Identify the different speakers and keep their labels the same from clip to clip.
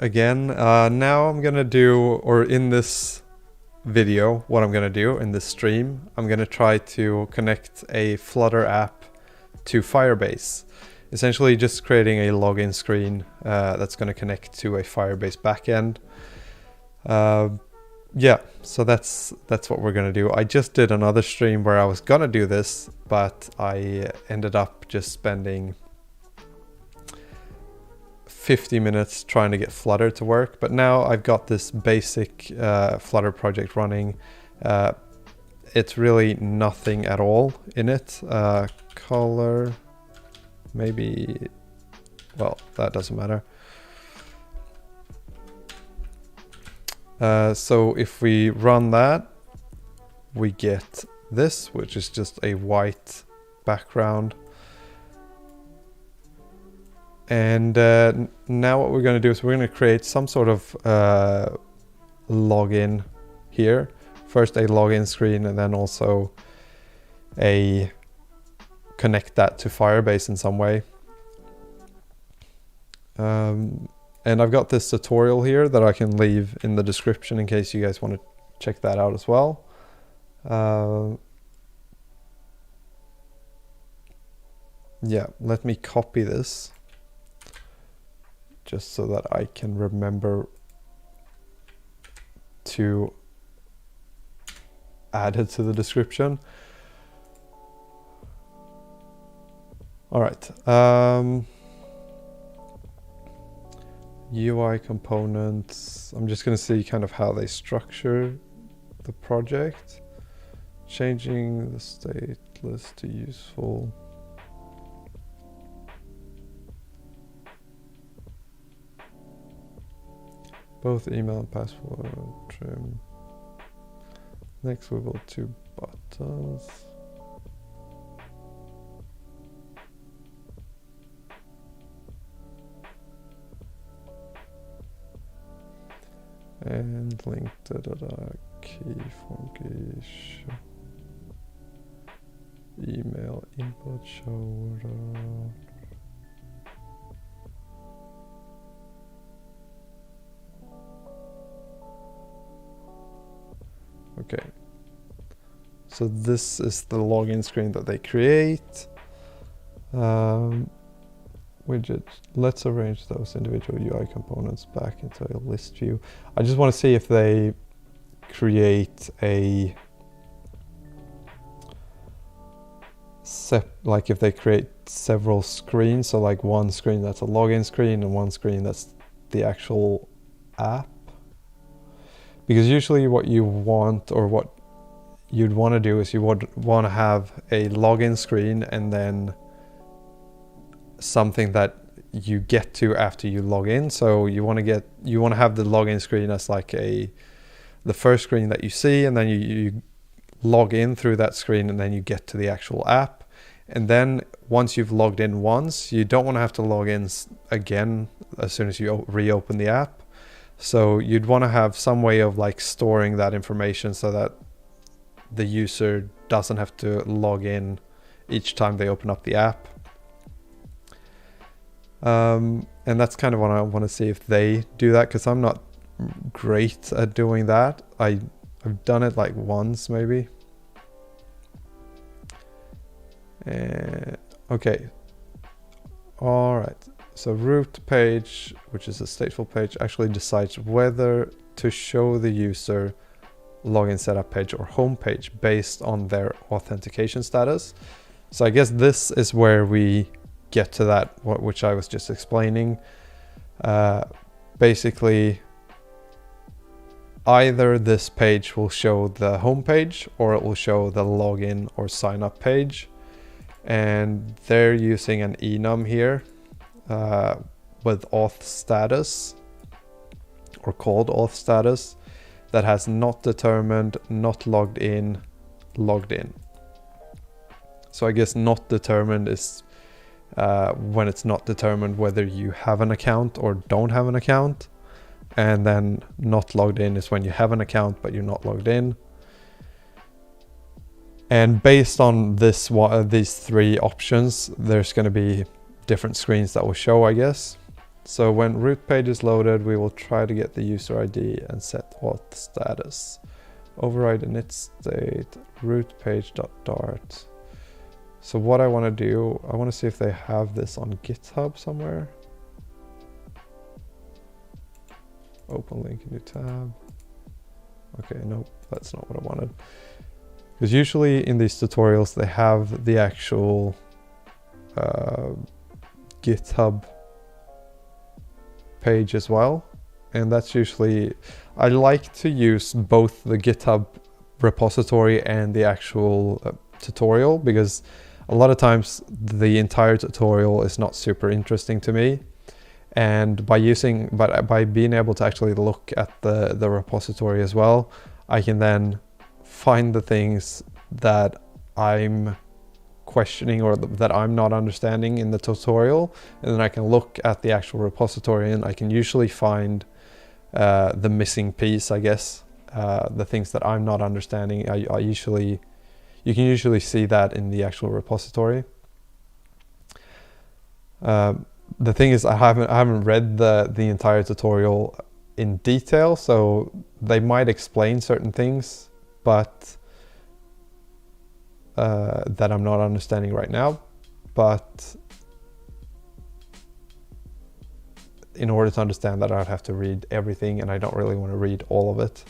Speaker 1: again. Now I'm gonna do, or in this video, what I'm gonna do in this stream, I'm gonna try to connect a Flutter app to Firebase. Essentially just creating a login screen that's gonna connect to a Firebase backend. Yeah, so that's what we're gonna do. I just did another stream where I was gonna do this, but I ended up just spending 50 minutes trying to get Flutter to work. But now I've got this basic Flutter project running. It's really nothing at all in it. Color, maybe, well, that doesn't matter. So if we run that, we get this, which is just a white background. And now what we're going to do is we're going to create some sort of login here. First a login screen, and then also connect that to Firebase in some way. And I've got this tutorial here that I can leave in the description in case you guys want to check that out as well. Yeah, let me copy this just so that I can remember to add it to the description. All right. UI components. I'm just going to see kind of how they structure the project. Changing the state list to useful. Both email and password trim. Next we will 2 buttons. And link key function. Email input show. Okay, so this is the login screen that they create. Widget, let's arrange those individual UI components back into a list view. I just want to see if they create a like if they create several screens, so like one screen that's a login screen and one screen that's the actual app. Because usually what you want, or what you'd want to do, is you would want to have a login screen and then something that you get to after you log in. So you want to have the login screen as like the first screen that you see, and then you log in through that screen, and then you get to the actual app. And then once you've logged in once, you don't want to have to log in again as soon as you reopen the app. So you'd want to have some way of like storing that information so that the user doesn't have to log in each time they open up the app. And that's kind of what I want to see if they do that, because I'm not great at doing that. I've done it like once maybe. Okay. All right. So root page, which is a stateful page, actually decides whether to show the user login setup page or home page based on their authentication status. So I guess this is where we get to that, which I was just explaining. Basically, either this page will show the home page or it will show the login or sign up page. And they're using an enum here. With auth status, or called auth status, that has not determined, not logged in, logged in. So I guess not determined is when it's not determined whether you have an account or don't have an account, and then not logged in is when you have an account but you're not logged in. And based on these 3 options, there's going to be different screens that will show, I guess. So when root page is loaded, we will try to get the user ID and set auth status. Override init state root page.dart. So what I want to do, I want to see if they have this on GitHub somewhere. Open link, new tab. Okay, no, that's not what I wanted. Because usually in these tutorials, they have the actual GitHub page as well. And that's usually, I like to use both the GitHub repository and the actual tutorial, because a lot of times the entire tutorial is not super interesting to me. And by being able to actually look at the repository as well, I can then find the things that I'm questioning or that I'm not understanding in the tutorial, and then I can look at the actual repository and I can usually find the missing piece, I guess, the things that I'm not understanding. You can usually see that in the actual repository. The thing is, I haven't read the entire tutorial in detail, so they might explain certain things, but that I'm not understanding right now. But in order to understand that, I'd have to read everything, and I don't really want to read all of it.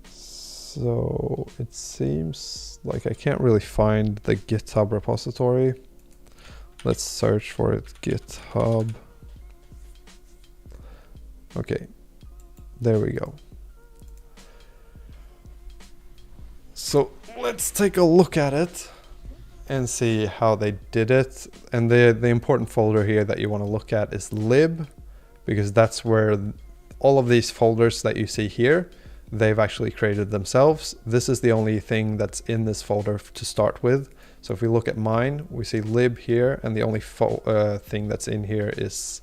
Speaker 1: So it seems like I can't really find the GitHub repository. Let's search for it, GitHub. Okay, there we go. So let's take a look at it and see how they did it. And the important folder here that you want to look at is lib, because that's where all of these folders that you see here, they've actually created themselves. This is the only thing that's in this folder to start with. So if we look at mine, we see lib here, and the only thing that's in here is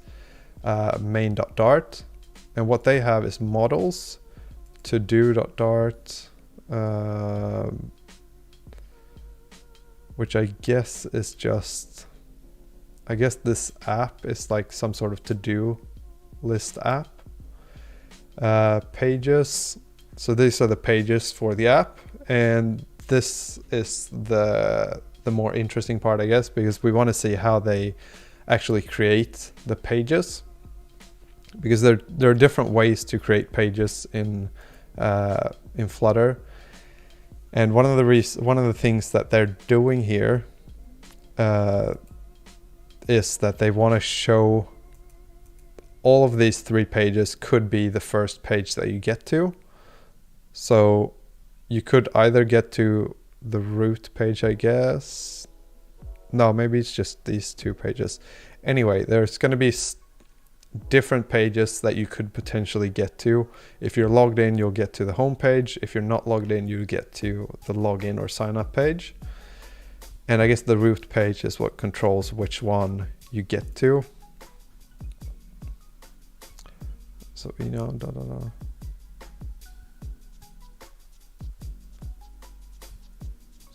Speaker 1: main.dart. And what they have is models, to-do.dart, which I guess is just, I guess this app is like some sort of to-do list app. Pages, so these are the pages for the app, and this is the more interesting part, I guess, because we want to see how they actually create the pages, because there are different ways to create pages in Flutter. And one of the things that they're doing here is that they want to show all of these 3 pages could be the first page that you get to. So you could either get to the root page, I guess. No, maybe it's just these 2 pages. Anyway, there's going to be different pages that you could potentially get to. If you're logged in, you'll get to the home page. If you're not logged in, you get to the login or sign up page. And I guess the root page is what controls which one you get to. So we know,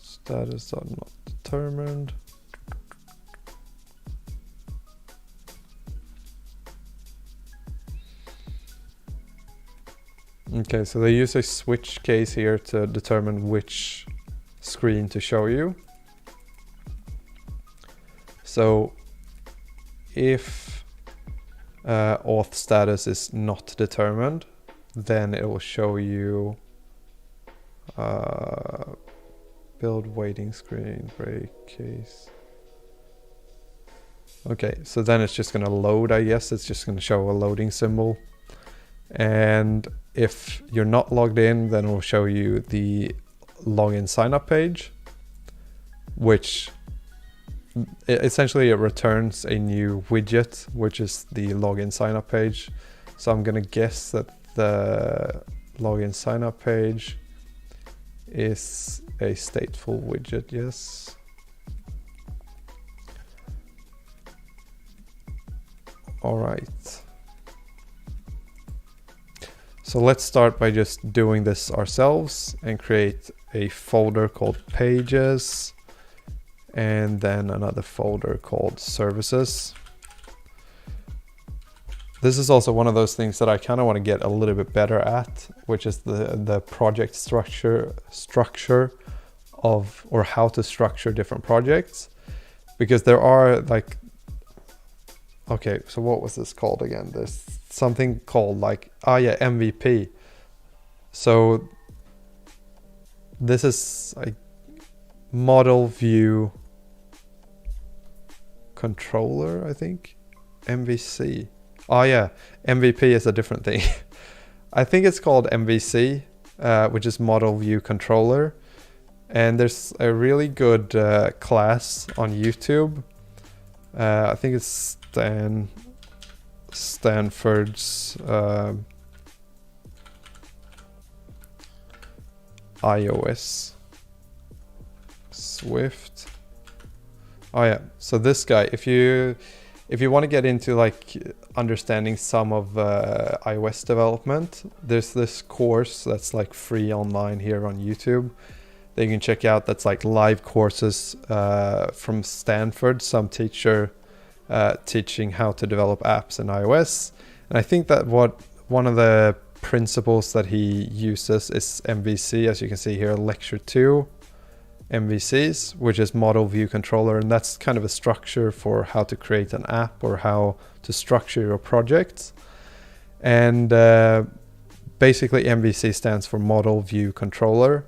Speaker 1: status are not determined. Okay, so they use a switch case here to determine which screen to show you. So if auth status is not determined, then it will show you build waiting screen, break case. Okay, so then it's just going to load, I guess. It's just going to show a loading symbol. And if you're not logged in, then it will show you the login sign up page, which essentially it returns a new widget, which is the login sign up page. So I'm going to guess that the login sign up page is a stateful widget. Yes. All right. So let's start by just doing this ourselves and create a folder called pages, and then another folder called services. This is also one of those things that I kind of want to get a little bit better at, which is the project structure of, or how to structure different projects, because there are like, okay, so what was this called again? There's something called like, MVP. So this is like model view controller, I think. MVC. Oh yeah, MVP is a different thing. I think it's called MVC, which is model view controller. And there's a really good class on YouTube. I think it's Stanford's iOS Swift. Oh yeah, so this guy, if you want to get into like understanding some of iOS development, there's this course that's like free online here on YouTube that you can check out. That's like live courses from Stanford, some teacher teaching how to develop apps in iOS. And I think that one of the principles that he uses is MVC, as you can see here, lecture 2. MVCs, which is model view controller, and that's kind of a structure for how to create an app or how to structure your projects. And basically MVC stands for model view controller,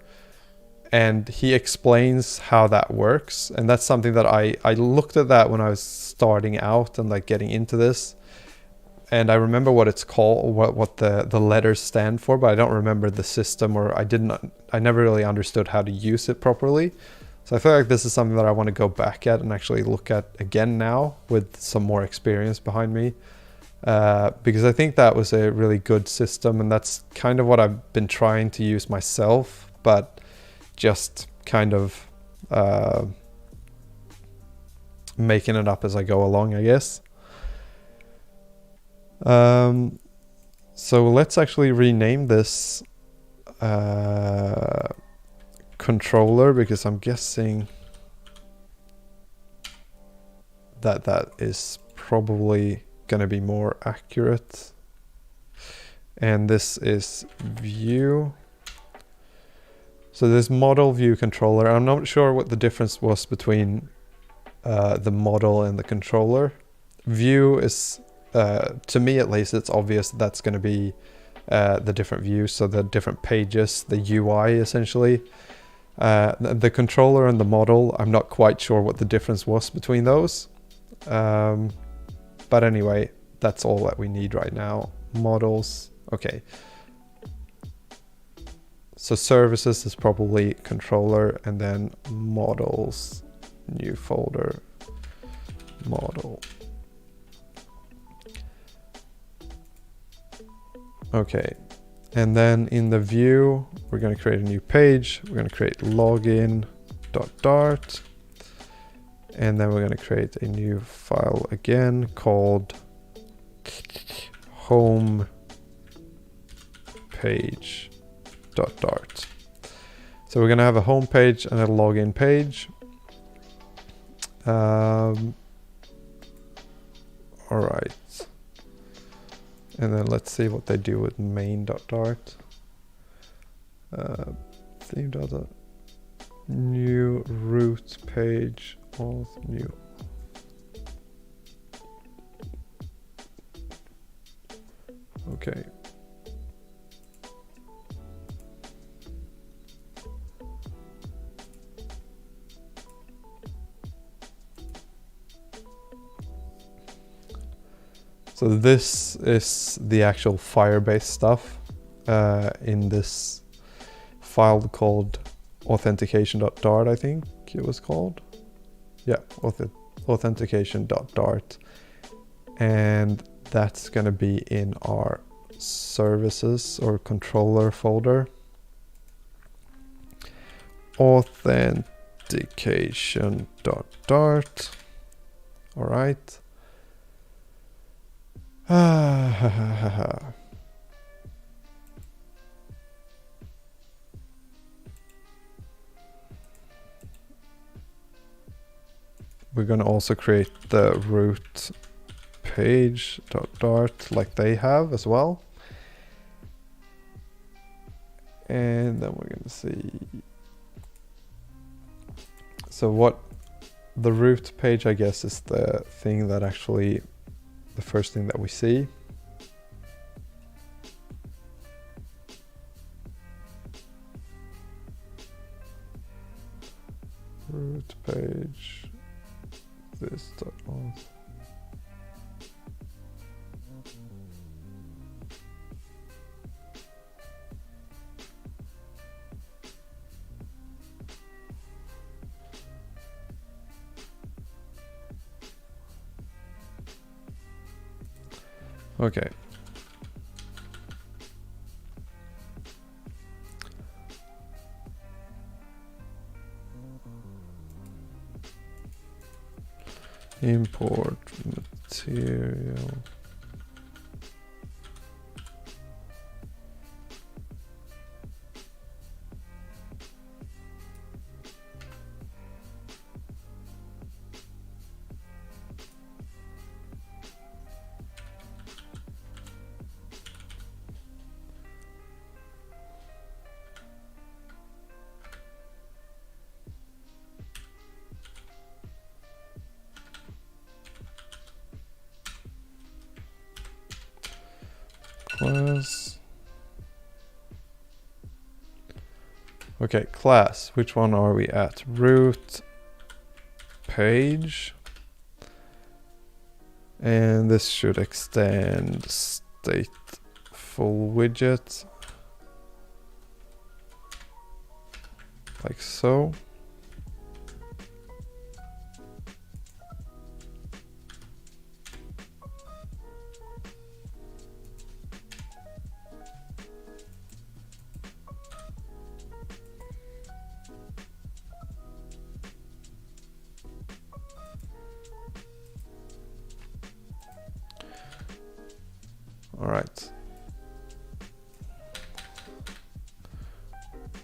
Speaker 1: and he explains how that works. And that's something that I looked at that when I was starting out and like getting into this, and I remember what it's called, what the letters stand for, but I don't remember the system, or I never really understood how to use it properly. So I feel like this is something that I want to go back at and actually look at again now with some more experience behind me, because I think that was a really good system, and that's kind of what I've been trying to use myself, but just kind of making it up as I go along, I guess. So let's actually rename this controller, because I'm guessing that is probably going to be more accurate. And this is view. So this model view controller, I'm not sure what the difference was between the model and the controller. View is, to me at least, it's obvious that's going to be the different views, so the different pages, the UI essentially. The controller and the model, I'm not quite sure what the difference was between those. But anyway, that's all that we need right now. Models, okay. So services is probably controller, and then models, new folder, model. Okay, and then in the view, we're going to create a new page. We're going to create login.dart, and then we're going to create a new file again called home page.dart. So we're going to have a home page and a login page. All right. And then let's see what they do with main.dart. Theme.dart. New root page, auth new. Okay. So this is the actual Firebase stuff in this file called authentication.dart, I think it was called. Yeah, authentication.dart. And that's going to be in our services or controller folder. Authentication.dart. All right. we're going to also create the root page.dart like they have as well. And then we're going to see. So what the root page, I guess, is the thing that actually, the first thing that we see. Root page, this .auth. Okay. Import material. Class. Okay, class. Which one are we at? Root page. And this should extend stateful widget. Like so. All right.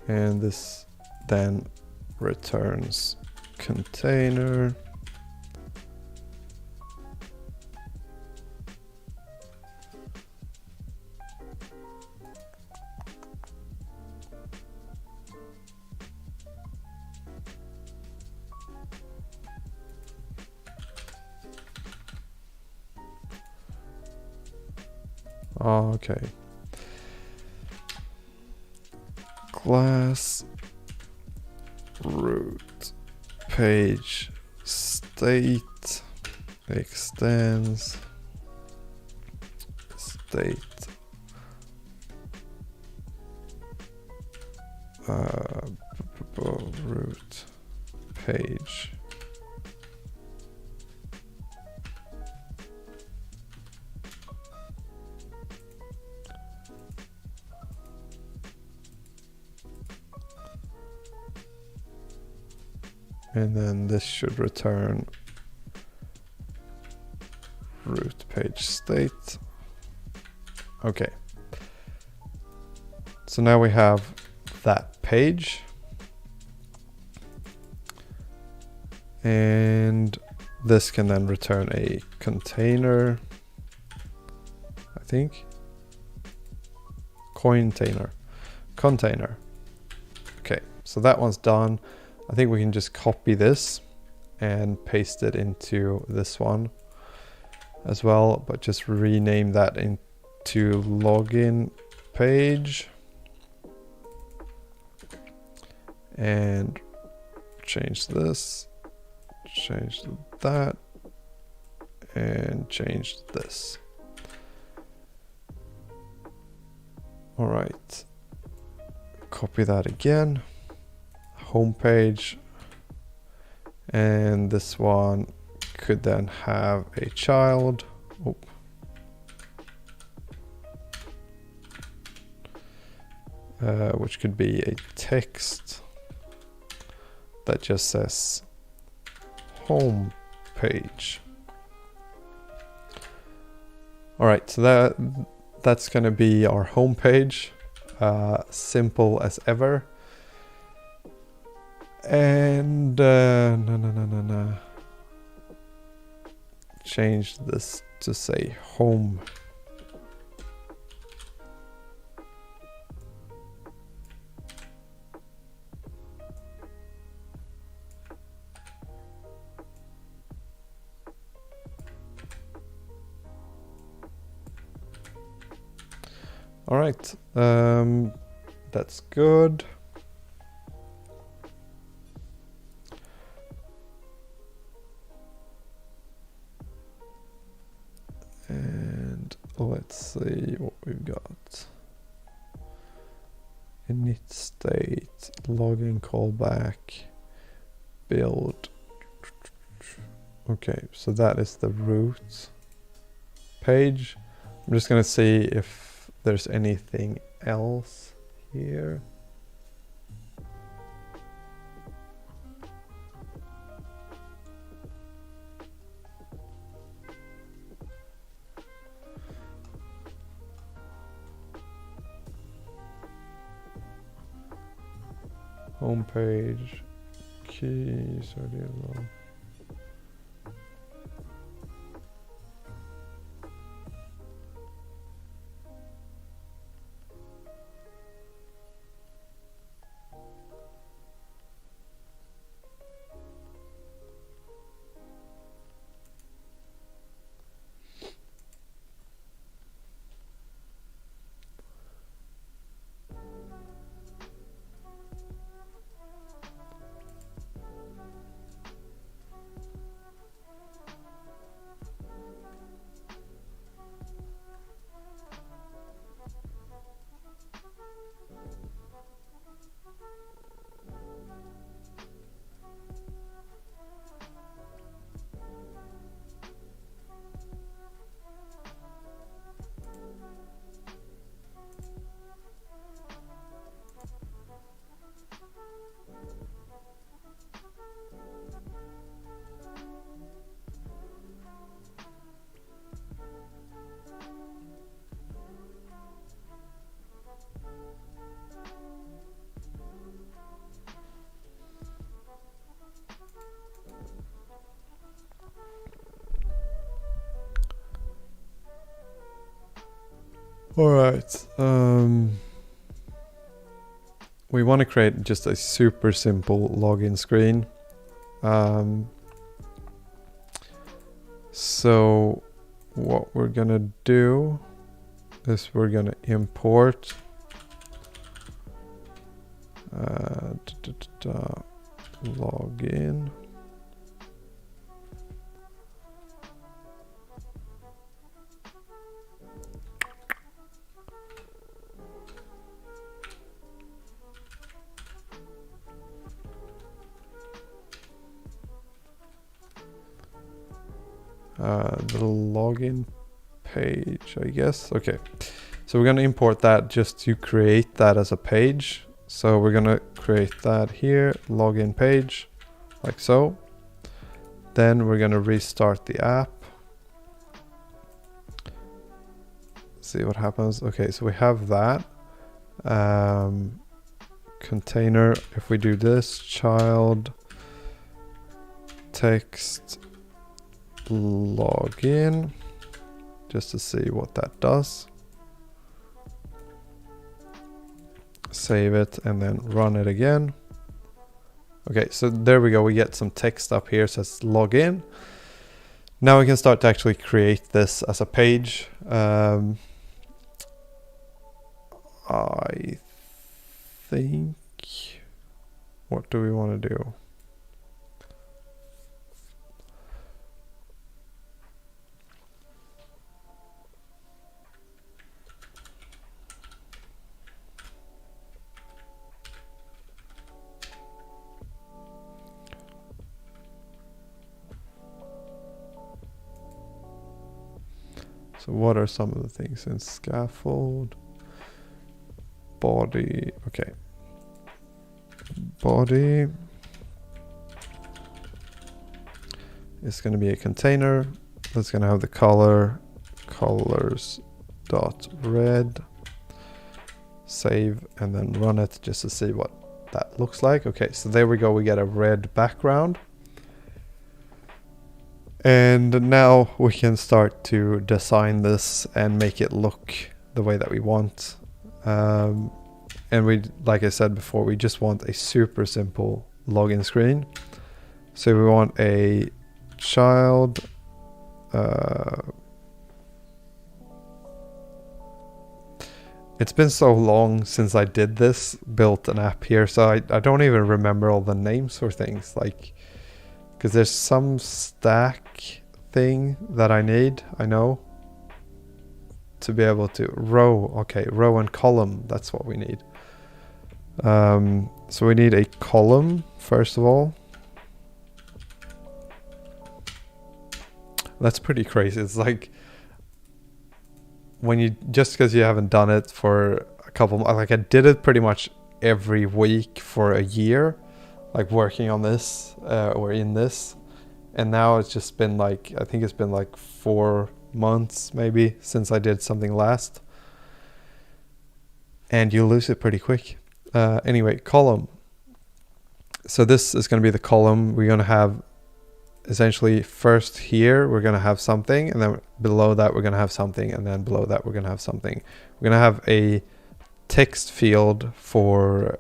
Speaker 1: And this then returns container. Oh, okay. Class root page state extends state root page. And then this should return root page state. Okay. So now we have that page. And this can then return a container, I think. Container. Okay, so that one's done. I think we can just copy this and paste it into this one as well, but just rename that into login page and change this, change that, and change this. All right, copy that again. Homepage, and this one could then have a child. Which could be a text that just says home page. All right, so that's going to be our home page. Simple as ever. change this to say home. All right, that's good. And let's see what we've got. Init state, login callback, build. Okay, so that is the root page. I'm just gonna see if there's anything else here. Homepage, keys, audio. All right, we want to create just a super simple login screen. So what we're gonna do is we're gonna import login. The login page, I guess. Okay, so we're going to import that just to create that as a page. So we're going to create that here, login page, like so. Then we're going to restart the app. See what happens. Okay, so we have that. Container, if we do this, child text login, just to see what that does. Save it and then run it again. Okay, so there we go. We get some text up here, says login. Now we can start to actually create this as a page. I think, what do we want to do? So what are some of the things in scaffold? Body, okay. Body is going to be a container that's going to have the color, colors.red. Save and then run it just to see what that looks like. Okay, so there we go. We get a red background. And now we can start to design this and make it look the way that we want. And we, like I said before, we just want a super simple login screen. So we want a child. It's been so long since I did this, built an app here, so I don't even remember all the names for things, like, because there's some stack thing that I need, I know, to be able to row. Okay, row and column, that's what we need. So we need a column first of all. That's pretty crazy. It's like when you, just because you haven't done it for a couple, like I did it pretty much every week for a year, like working on this or in this, and now it's just been like, I think it's been like 4 months maybe since I did something last, and you lose it pretty quick. Anyway, column. So this is going to be the column. We're going to have essentially first here we're going to have something, and then below that we're going to have something, and then below that we're going to have something. We're going to have a text field for,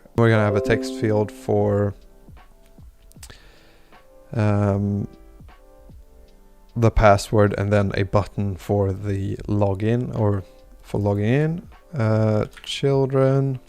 Speaker 1: the password, and then a button for the login, or for logging in. Children.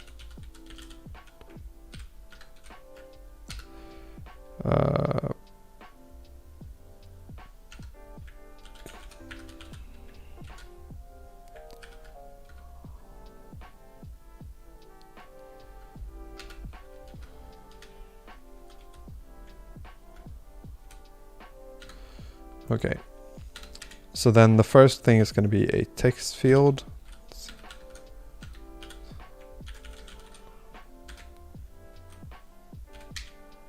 Speaker 1: Okay, so then the first thing is going to be a text field.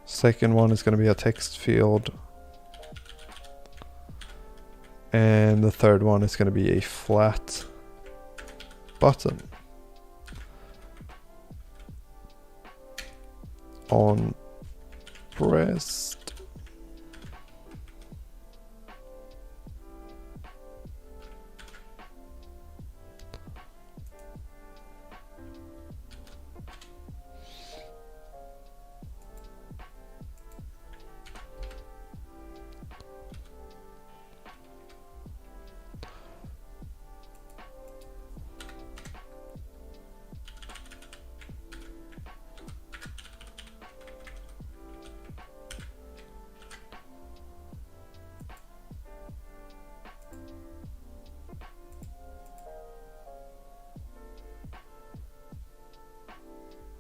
Speaker 1: Second one is going to be a text field. And the third one is going to be a flat button on pressed.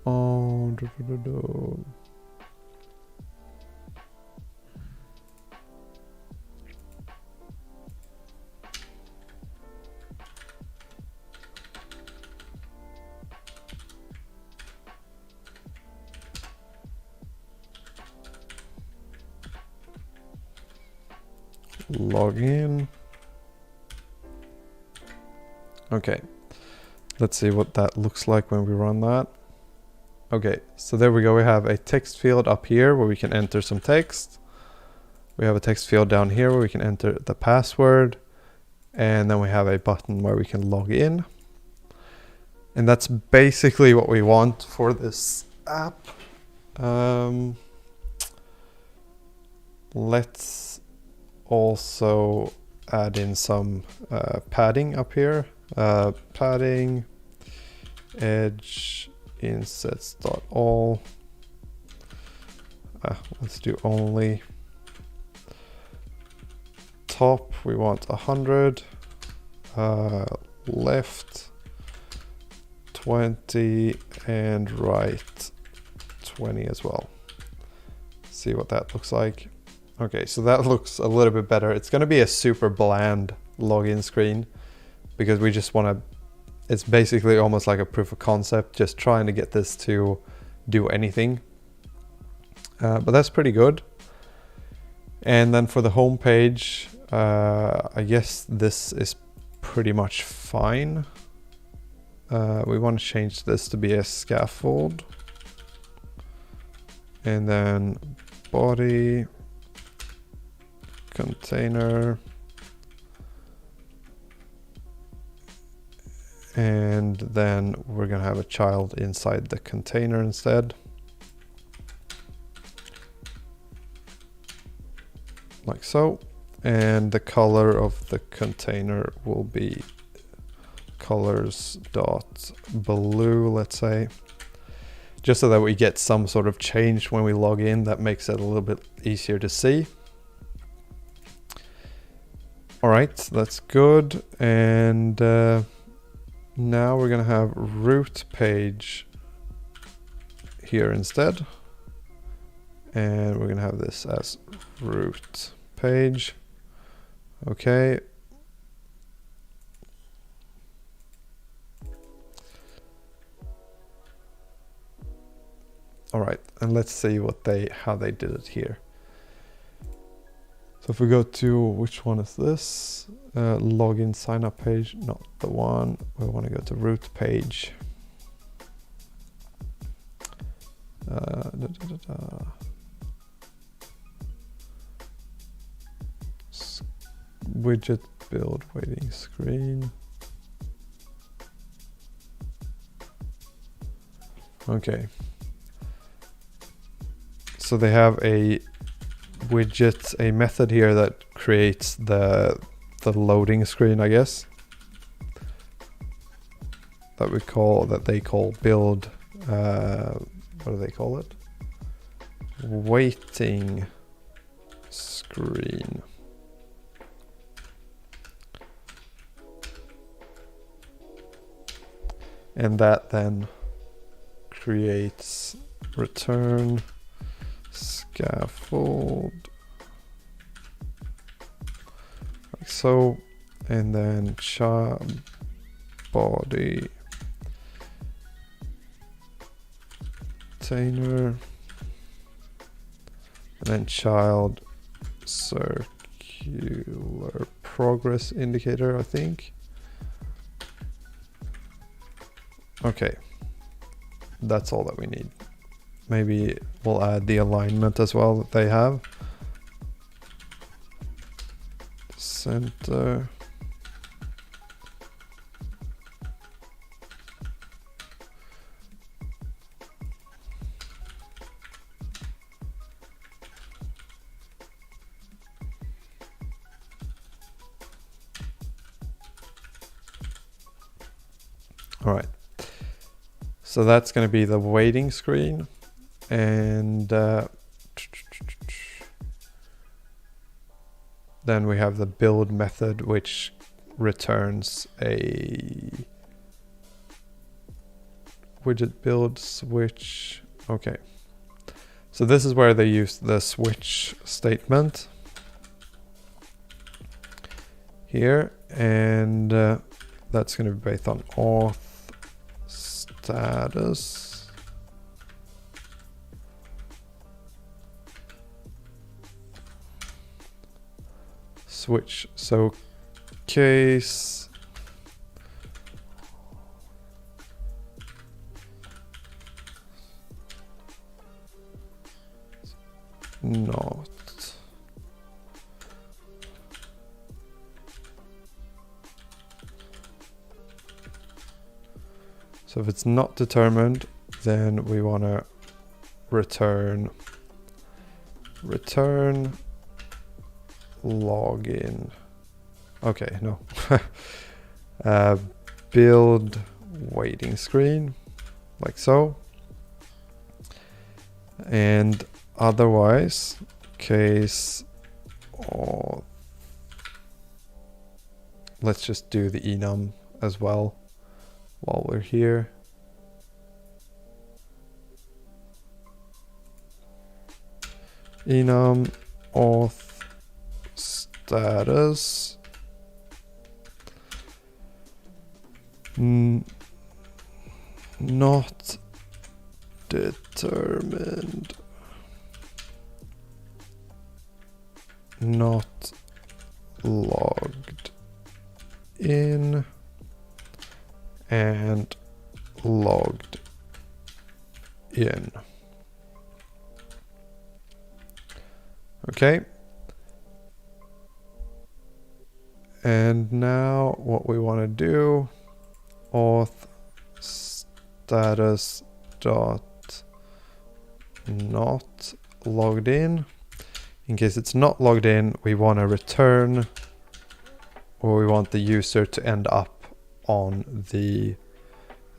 Speaker 1: Oh, login. Okay, let's see what that looks like when we run that. Okay, so there we go. We have a text field up here where we can enter some text. We have a text field down here where we can enter the password. And then we have a button where we can log in. And that's basically what we want for this app. Let's also add in some padding up here. Padding, edge, insets.all. Let's do only. Top, we want 100. Left 20, and right 20 as well. See what that looks like. Okay, so that looks a little bit better. It's going to be a super bland login screen because we just want to, it's basically almost like a proof of concept, just trying to get this to do anything. But that's pretty good. And then for the home page, I guess this is pretty much fine. We want to change this to be a scaffold. And then body, container, and then we're gonna have a child inside the container instead, like so. And the color of the container will be colors.blue, let's say, just so that we get some sort of change when we log in that makes it a little bit easier to see. All right, that's good. And now we're gonna have root page here instead, and we're gonna have this as root page. Okay. All right, and let's see how they did it here. So if we go to, which one is this? Login sign up page, not the one. We want to go to root page. Widget build waiting screen. Okay. So they have a widget, a method here that creates the loading screen, I guess. That they call build. What do they call it? Waiting screen. And that then creates return scaffold, like so, and then child body container, and then child circular progress indicator, I think. Okay, that's all that we need. Maybe we'll add the alignment as well that they have. Center. All right. So that's going to be the waiting screen. And then we have the build method, which returns a widget build switch. Okay, so this is where they use the switch statement here, and that's going to be based on auth status. Switch, so case not so if it's not determined, then we want to return login. Okay, no. Build waiting screen, like so. And otherwise, case auth. Let's just do the enum as well while we're here. Enum auth status not determined, not logged in, and logged in. And now what we want to do, auth status dot not logged in. In case it's not logged in, we want to return, or we want the user to end up on the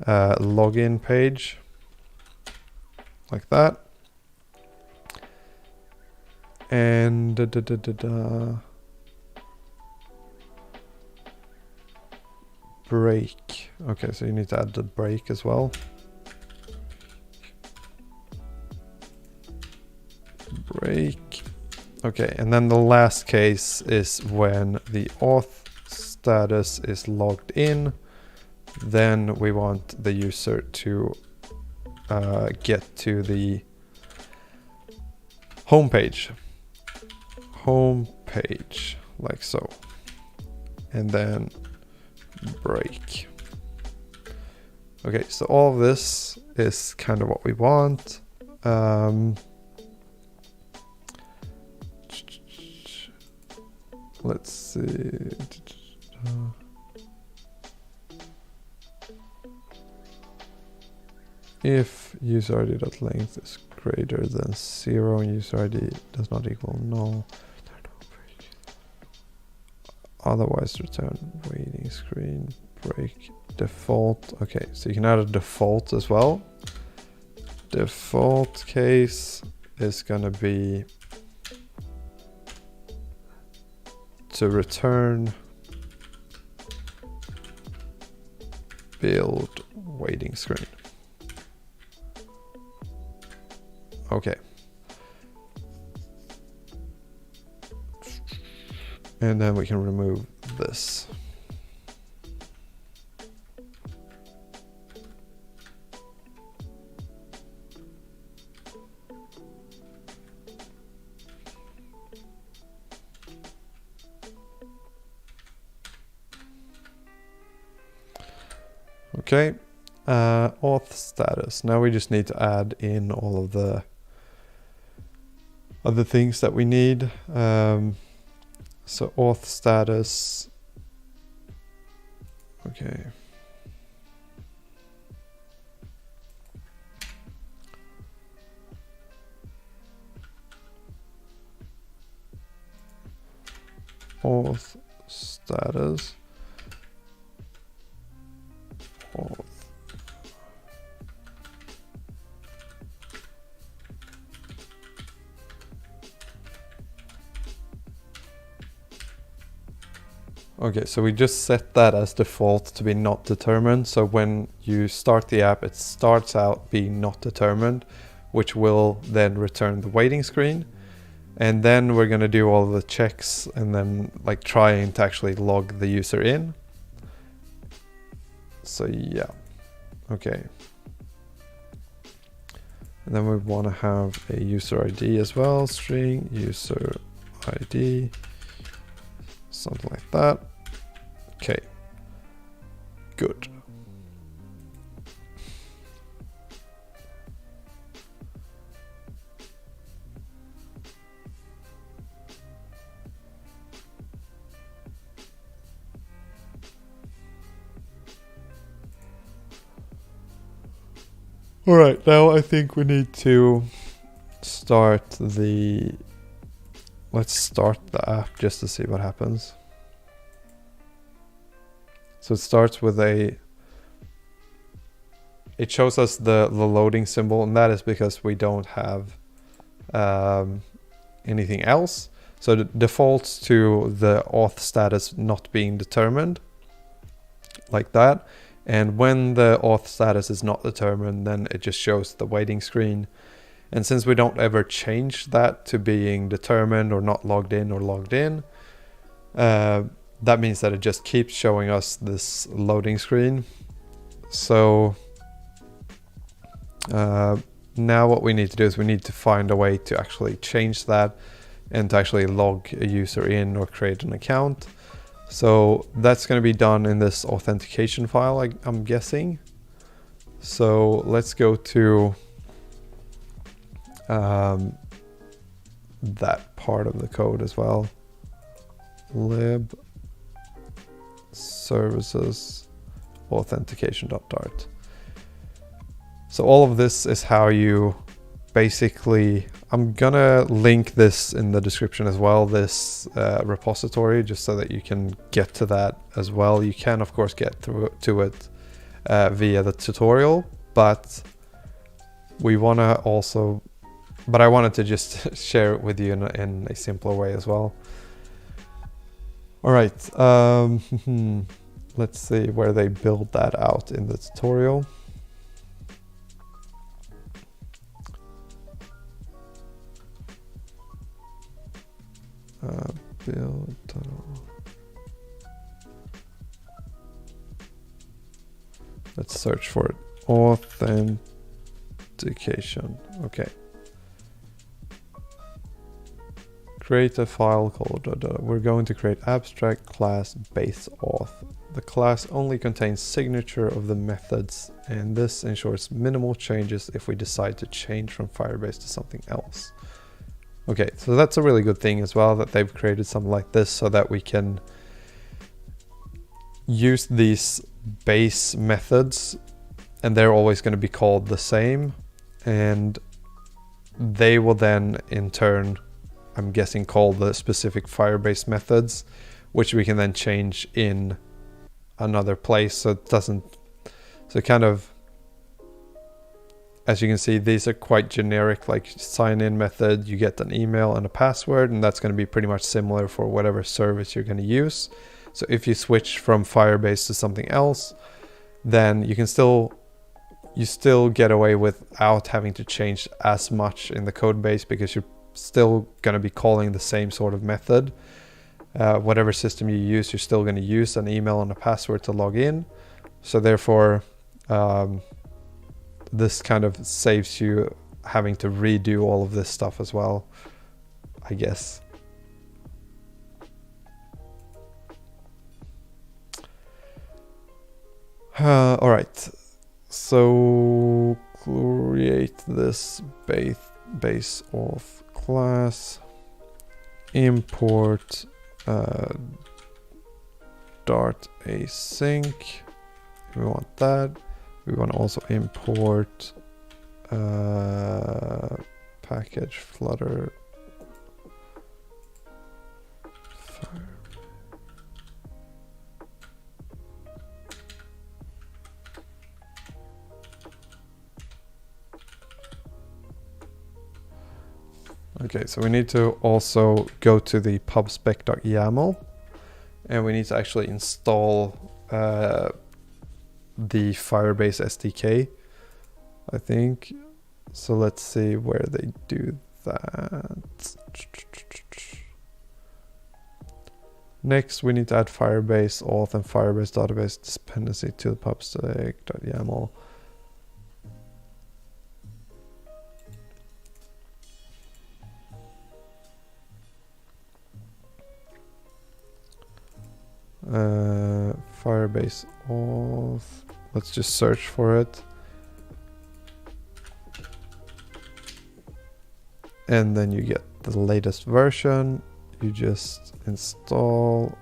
Speaker 1: login page, like that. And break. Okay, so you need to add the break as well. Break. Okay, and then the last case is when the auth status is logged in. Then we want the user to get to the home page, like so, and then break. Okay, so all of this is kind of what we want. Let's see. If user ID.length is greater than 0 and user ID does not equal null, otherwise return waiting screen, break default. Okay, so you can add a default as well. Default case is gonna be to return build waiting screen. Okay. And then we can remove this. Okay. Auth status. Now we just need to add in all of the other things that we need. So auth status. Okay. Auth status. Auth. Okay, so we just set that as default to be not determined. So when you start the app, it starts out being not determined, which will then return the waiting screen. And then we're going to do all the checks and then like trying to actually log the user in. So yeah, okay. And then we want to have a user ID as well, string user ID, something like that. Okay, good. All right, now I think we need to start the, let's start the app just to see what happens. So it starts with it shows us the loading symbol, and that is because we don't have anything else. So it defaults to the auth status not being determined, like that. And when the auth status is not determined, then it just shows the waiting screen. And since we don't ever change that to being determined or not logged in or logged in, that means that it just keeps showing us this loading screen. So now what we need to do is we need to find a way to actually change that and to actually log a user in or create an account. So that's going to be done in this authentication file, I'm guessing. So let's go to that part of the code as well. Lib services authentication.dart. So all of this is how you basically, I'm gonna link this in the description as well, this repository, just so that you can get to that as well. You can of course get through to it via the tutorial, but I wanted to just share it with you in a simpler way as well. All right, let's see where they build that out in the tutorial. Build. Let's search for it. Authentication. Okay. Create a file called. We're going to create abstract class base auth. The class only contains signature of the methods, and this ensures minimal changes if we decide to change from Firebase to something else. Okay, so that's a really good thing as well, that they've created something like this so that we can use these base methods, and they're always going to be called the same, and they will then in turn, I'm guessing, call the specific Firebase methods, which we can then change in another place. So it doesn't, so kind of, as you can see, these are quite generic, like sign in method, you get an email and a password, and that's going to be pretty much similar for whatever service you're going to use. So if you switch from Firebase to something else, then you still get away without having to change as much in the code base, because you're still going to be calling the same sort of method. Whatever system you use, you're still going to use an email and a password to log in. So therefore, this kind of saves you having to redo all of this stuff as well, I guess. All right, so create this base auth class, import Dart async. We want that. We want to also import package Flutter. Okay, so we need to also go to the pubspec.yaml, and we need to actually install the Firebase SDK, I think. So let's see where they do that. Next, we need to add Firebase auth and Firebase database dependency to the pubspec.yaml. Firebase auth. Let's just search for it. And then you get the latest version. You just install.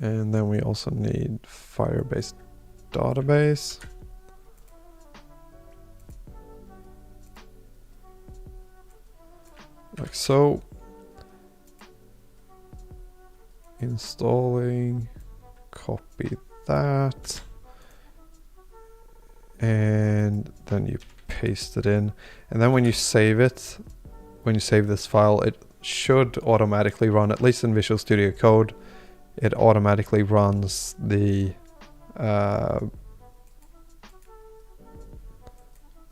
Speaker 1: And then we also need Firebase database. Like so. Installing, copy that. And then you paste it in. And then when you save it, when you save this file, it should automatically run, at least in Visual Studio Code, it automatically runs the I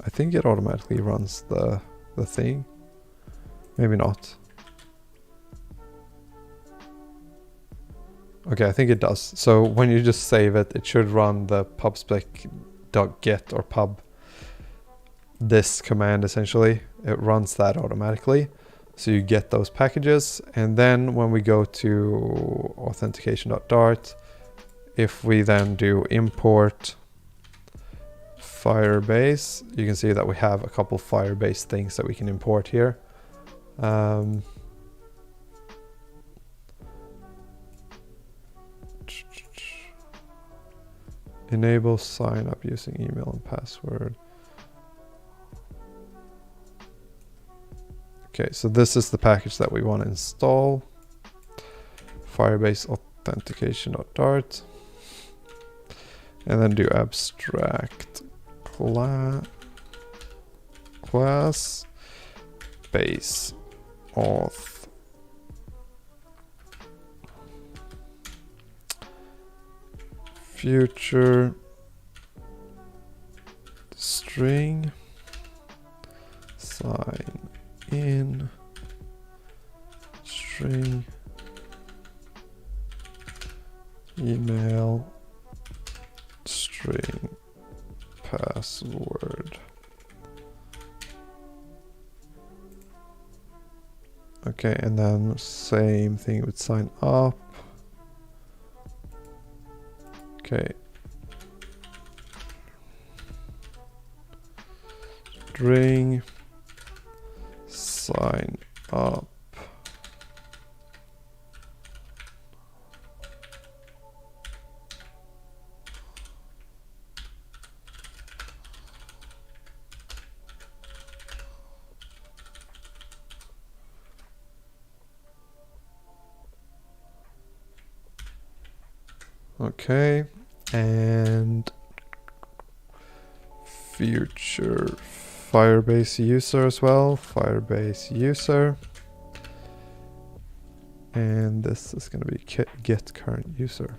Speaker 1: think it automatically runs the thing. Maybe not. Okay, I think it does. So when you just save it, it should run the pubspec .get or pub this command essentially. It runs that automatically. So you get those packages, and then when we go to authentication.dart, if we then do import Firebase, you can see that we have a couple Firebase things that we can import here. Enable sign up using email and password. Okay, so this is the package that we want to install. Firebase authentication.dart. And then do abstract class base auth future string sign in string email string password. Okay, and then same thing with sign up. Okay. String sign up. Okay, and future Firebase user as well, Firebase user. And this is going to be get current user.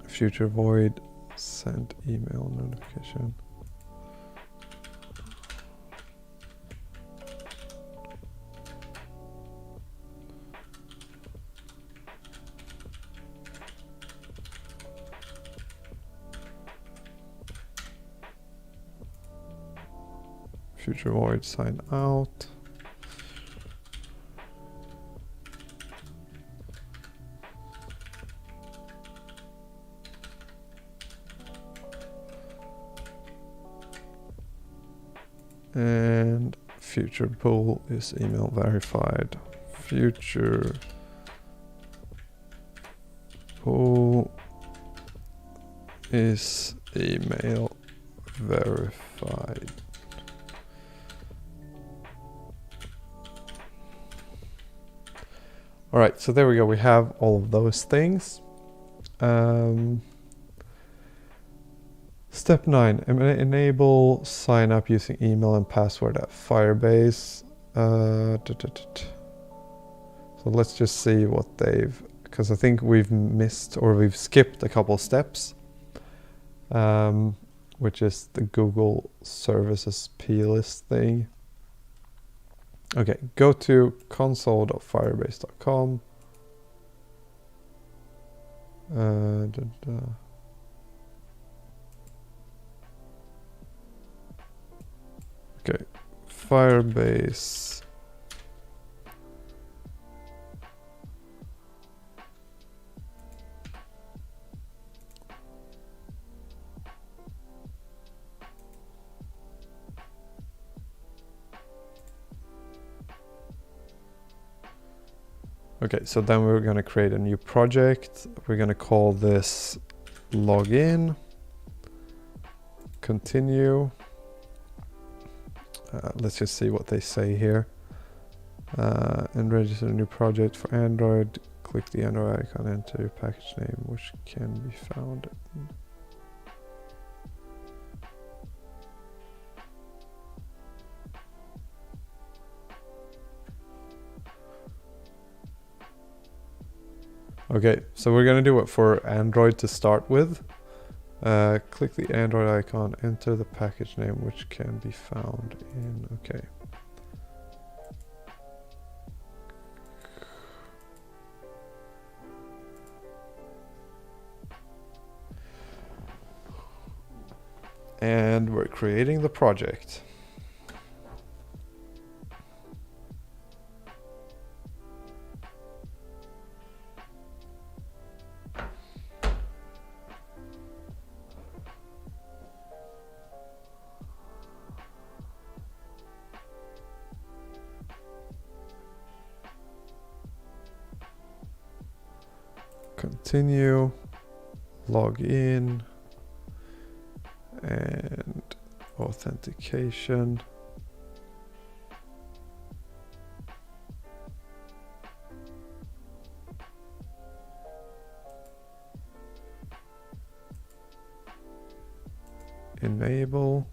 Speaker 1: Future void send email notification. Future void sign out. And future bool is email verified. Future bool is email verified. All right, so there we go. We have all of those things. Step 9, enable sign up using email and password at Firebase. So let's just see what they've, because I think we've missed or we've skipped a couple steps, which is the Google Services plist thing. Okay, go to console.firebase.com. Okay, Firebase. Okay, so then we're going to create a new project. We're going to call this login, continue. Let's just see what they say here. And register a new project for Android. Click the Android icon, enter your package name, which can be found. Okay, so we're gonna do it for Android to start with. Click the Android icon, enter the package name which can be found in, okay. And we're creating the project. Continue, log in, and authentication. Enable.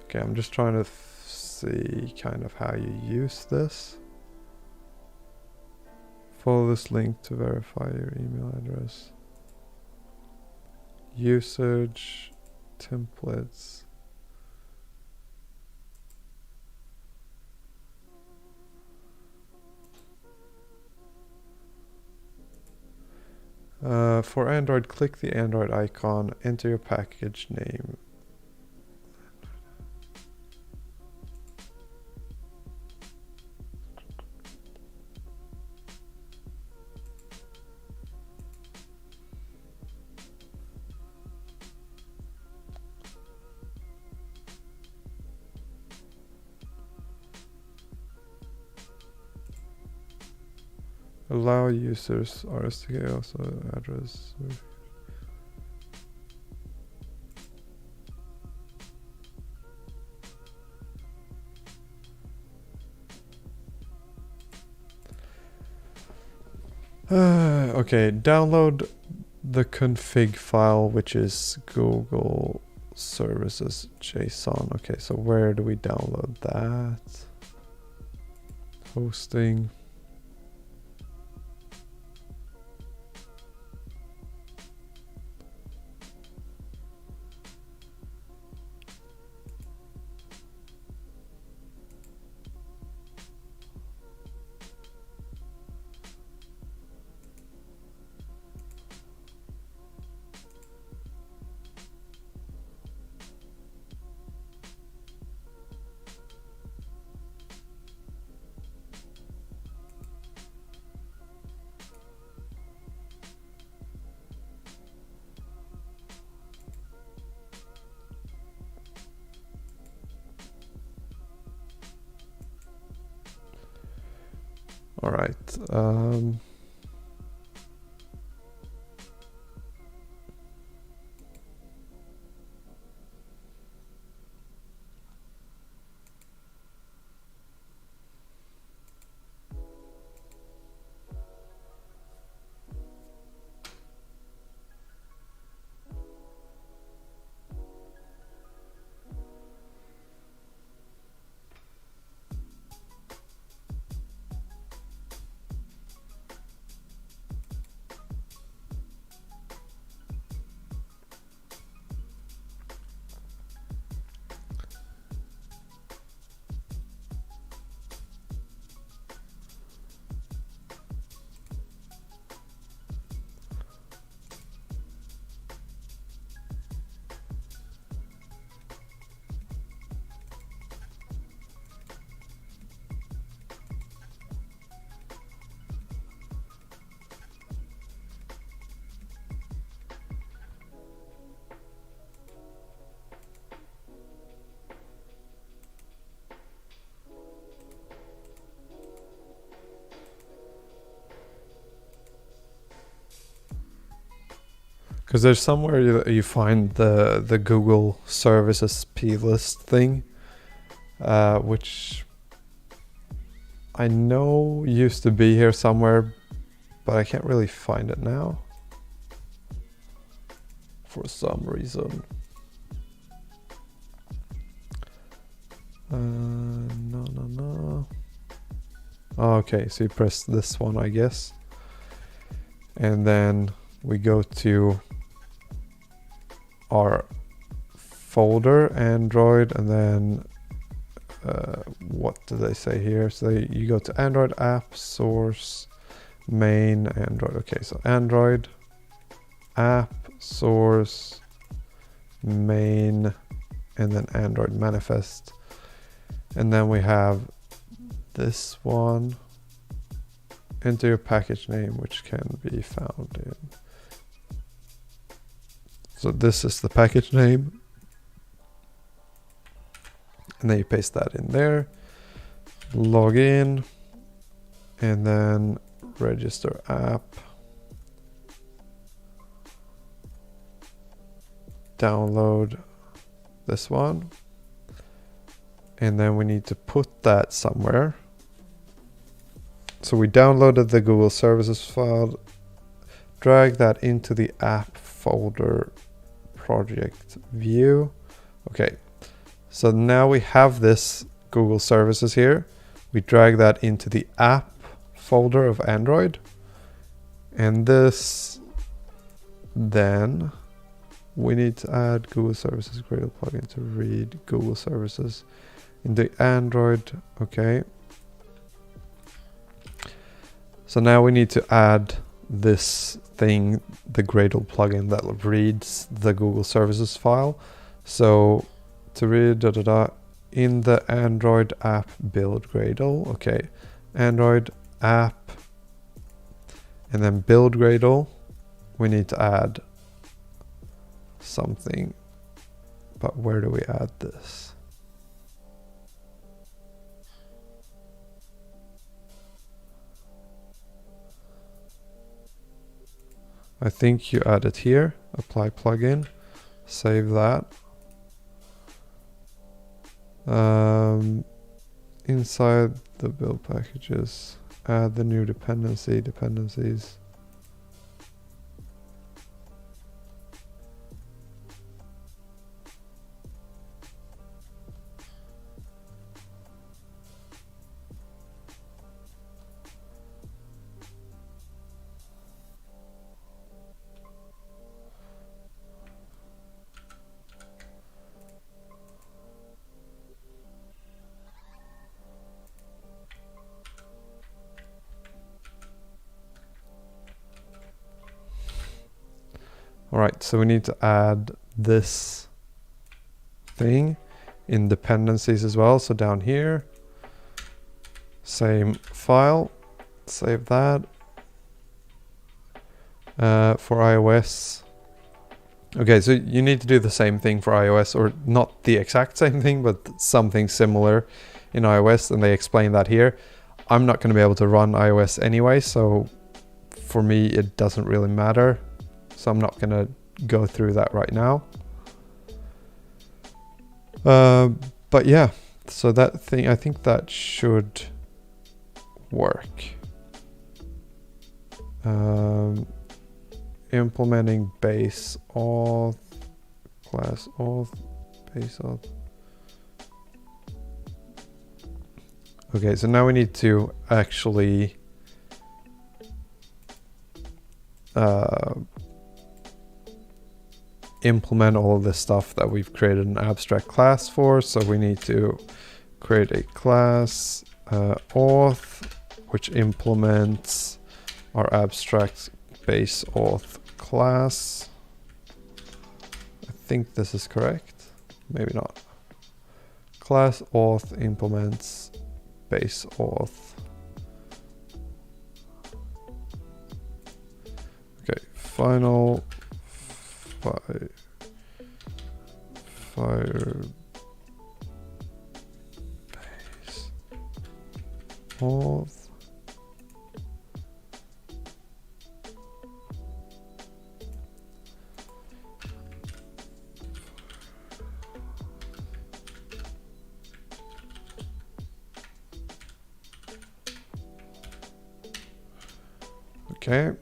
Speaker 1: Okay, I'm just trying to see kind of how you use this. Follow this link to verify your email address. Usage, templates. For Android, click the Android icon, enter your package name. Allow users RSTK also address. Okay, download the config file, which is Google Services JSON. Okay, so where do we download that? Hosting. All right. Because there's somewhere you find the Google Services plist thing, which I know used to be here somewhere, but I can't really find it now for some reason. No. Oh, okay, so you press this one, I guess. And then we go to our folder, Android, and then what do they say here? So you go to Android app, source, main, Android. Okay, so Android app, source, main, and then Android manifest. And then we have this one, enter your package name, which can be found in. So this is the package name. And then you paste that in there, log in, and then register app, download this one, and then we need to put that somewhere. So we downloaded the Google Services file, drag that into the app folder project view. Okay. So now we have this Google Services here. We drag that into the app folder of Android. And this, then we need to add Google Services Gradle plugin to read Google Services in the Android. Okay. So now we need to add this thing, the Gradle plugin that reads the Google Services file. So to read in the Android app build Gradle. Okay, Android app, and then build Gradle. We need to add something, but where do we add this? I think you add it here, apply plugin, save that. Inside the build packages, add the new dependencies. All right, so we need to add this thing in dependencies as well. So down here, same file, save that. For iOS. Okay, so you need to do the same thing for iOS, or not the exact same thing, but something similar in iOS, and they explain that here. I'm not going to be able to run iOS anyway, so for me it doesn't really matter. So I'm not going to go through that right now. But yeah, so that thing, I think that should work. Implementing base auth, class auth, base auth. Okay, so now we need to actually implement all of this stuff that we've created an abstract class for. So we need to create a class auth, which implements our abstract base auth class. I think this is correct, maybe not. Class auth implements base auth. Okay, final Firebase auth. Okay.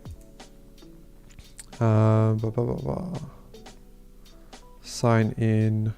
Speaker 1: Sign in.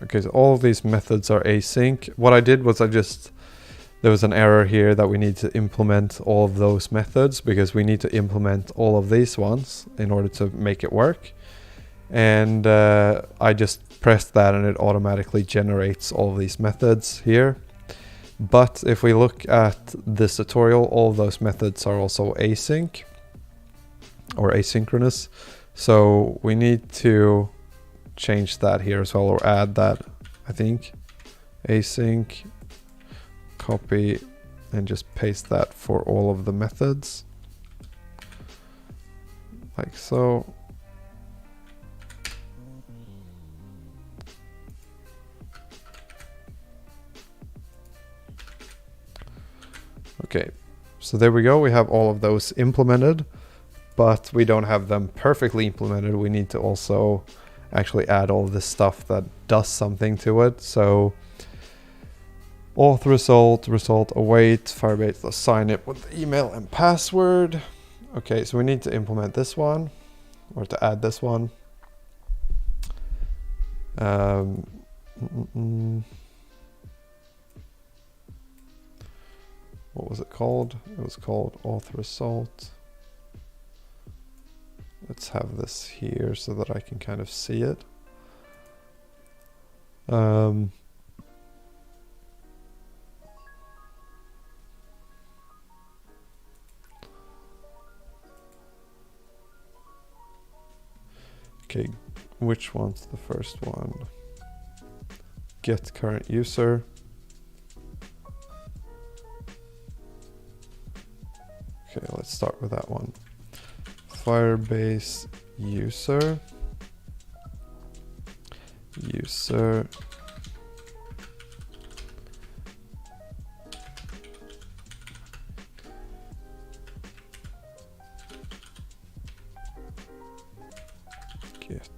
Speaker 1: Okay, so all of these methods are async. What I did was there was an error here that we need to implement all of those methods, because we need to implement all of these ones in order to make it work. And I just pressed that and it automatically generates all of these methods here. But if we look at this tutorial, all of those methods are also async or asynchronous. So we need to change that here as well, or add that, I think. Async, copy, and just paste that for all of the methods. Like so. Okay, so there we go. We have all of those implemented, but we don't have them perfectly implemented. We need to also actually add all of this stuff that does something to it. So auth result await, Firebase assign it with the email and password. Okay, so we need to implement this one, or to add this one. What was it called? It was called auth result. Let's have this here so that I can kind of see it. Okay, which one's the first one? Get current user. Okay, let's start with that one. Firebase user. Get.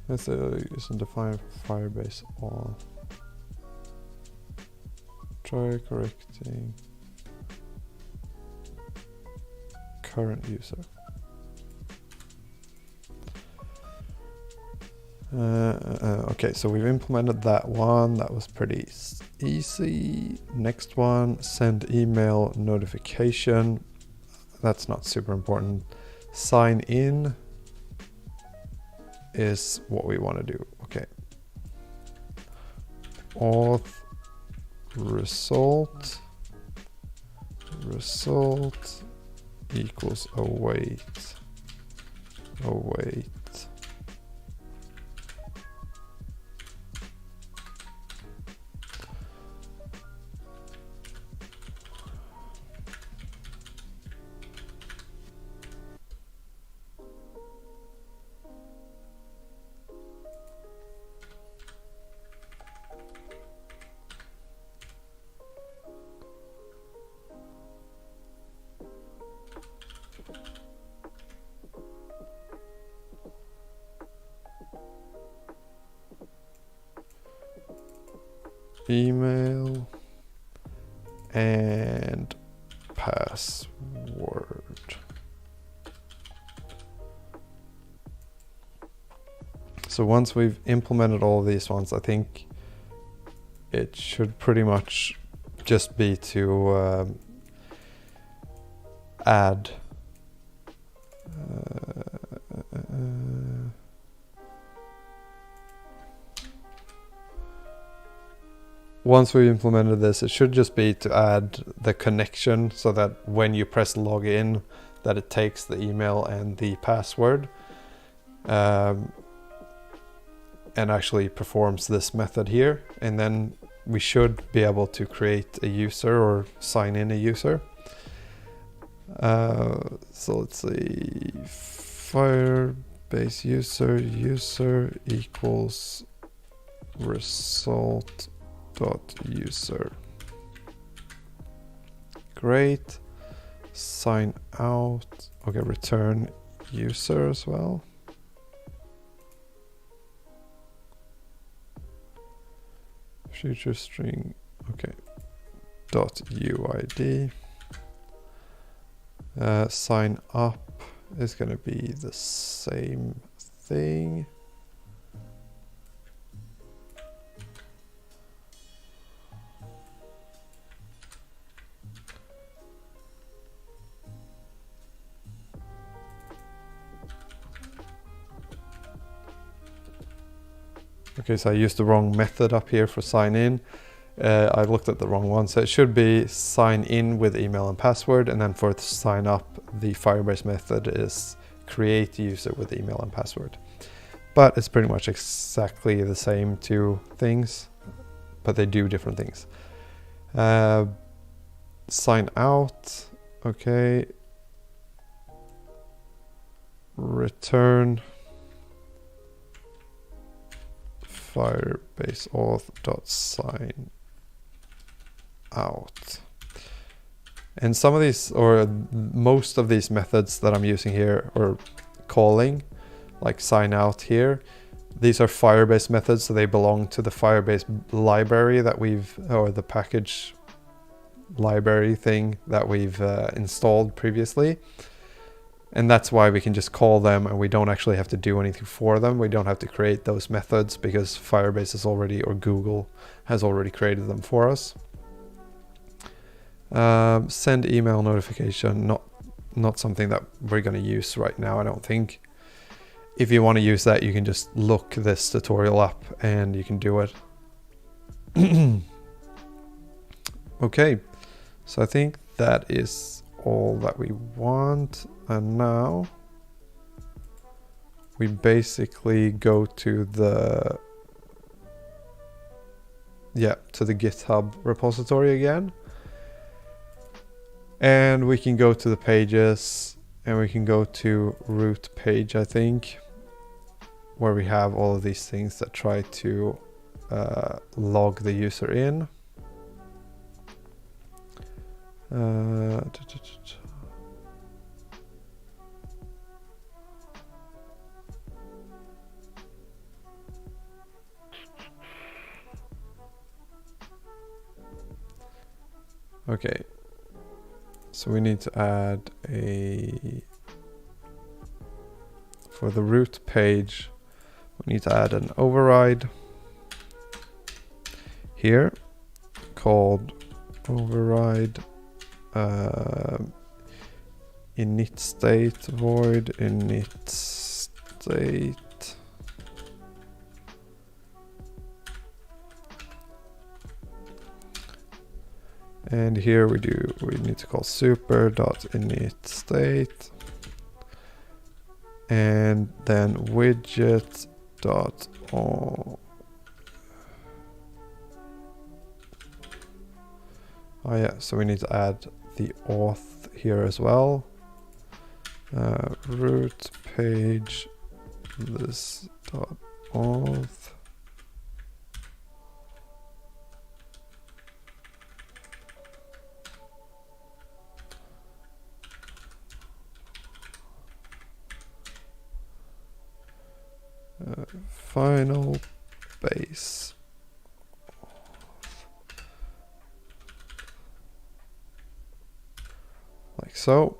Speaker 1: Let's use and define Firebase all. Try correcting current user. Okay, so we've implemented that one. That was pretty easy. Next one, send email notification. That's not super important. Sign in is what we want to do. Okay. Auth result equals await. Email and password. So once we've implemented all of these ones, I think it should pretty much just be to add once we've implemented this, it should just be to add the connection so that when you press login, that it takes the email and the password and actually performs this method here. And then we should be able to create a user or sign in a user. So let's see, Firebase Firebase user equals result.user. Great. Sign out. Okay, return user as well. Future string. Okay. .uid. Sign up is going to be the same thing. Okay, so I used the wrong method up here for sign in. I looked at the wrong one, so it should be sign in with email and password, and then for sign up, the Firebase method is create user with email and password. But it's pretty much exactly the same two things, but they do different things. Sign out, okay. Return Firebase auth.sign out. And some of these, or most of these methods that I'm using here or calling, like sign out here, these are Firebase methods, so they belong to the Firebase library that we've, or the package library thing that we've installed previously. And that's why we can just call them and we don't actually have to do anything for them. We don't have to create those methods because Firebase is already, or Google has already created them for us. Send email notification, not something that we're going to use right now, I don't think. If you want to use that, you can just look this tutorial up and you can do it. Okay, so I think that is all that we want. And now we basically go to the GitHub repository again. And we can go to the pages and we can go to root page, I think, where we have all of these things that try to log the user in. Okay. So we need to add for the root page, we need to add an override here called override init state void init state. And here we need to call super.init state and then widget.on. Oh yeah, so we need to add the auth here as well. Root page this.auth. Final base. Like so.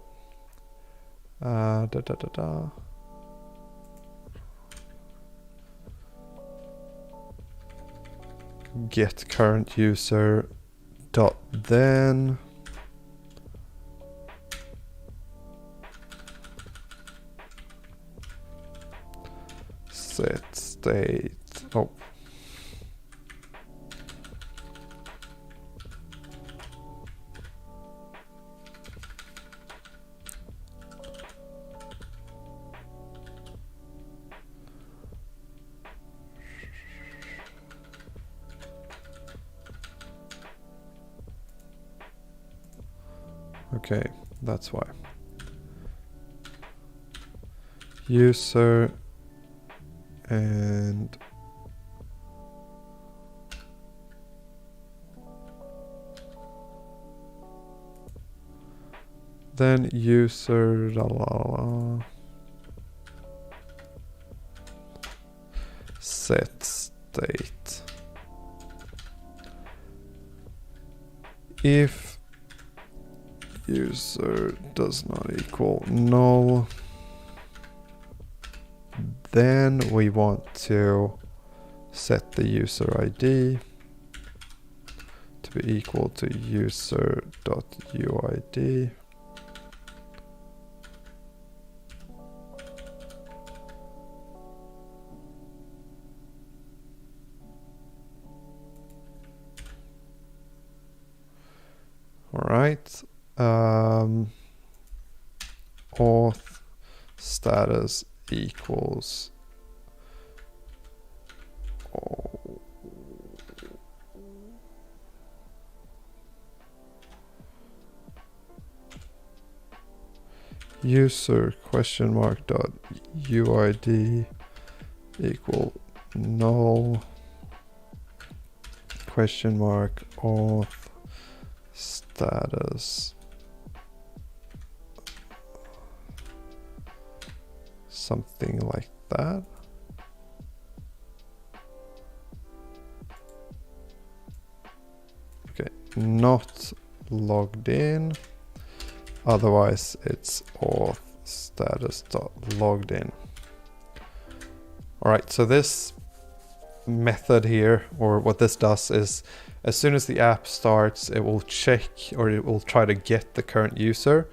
Speaker 1: Get current user dot then set state. Oh. Okay, that's why. User and then user set state. If user does not equal null, then we want to set the user ID to be equal to user.uid. All right. Auth status equals user question mark dot uid equal null question mark auth status something like that. Okay, not logged in, otherwise it's auth status dot logged in. All right, so this method here, or what this does is, as soon as the app starts, it will check, or it will try to get the current user,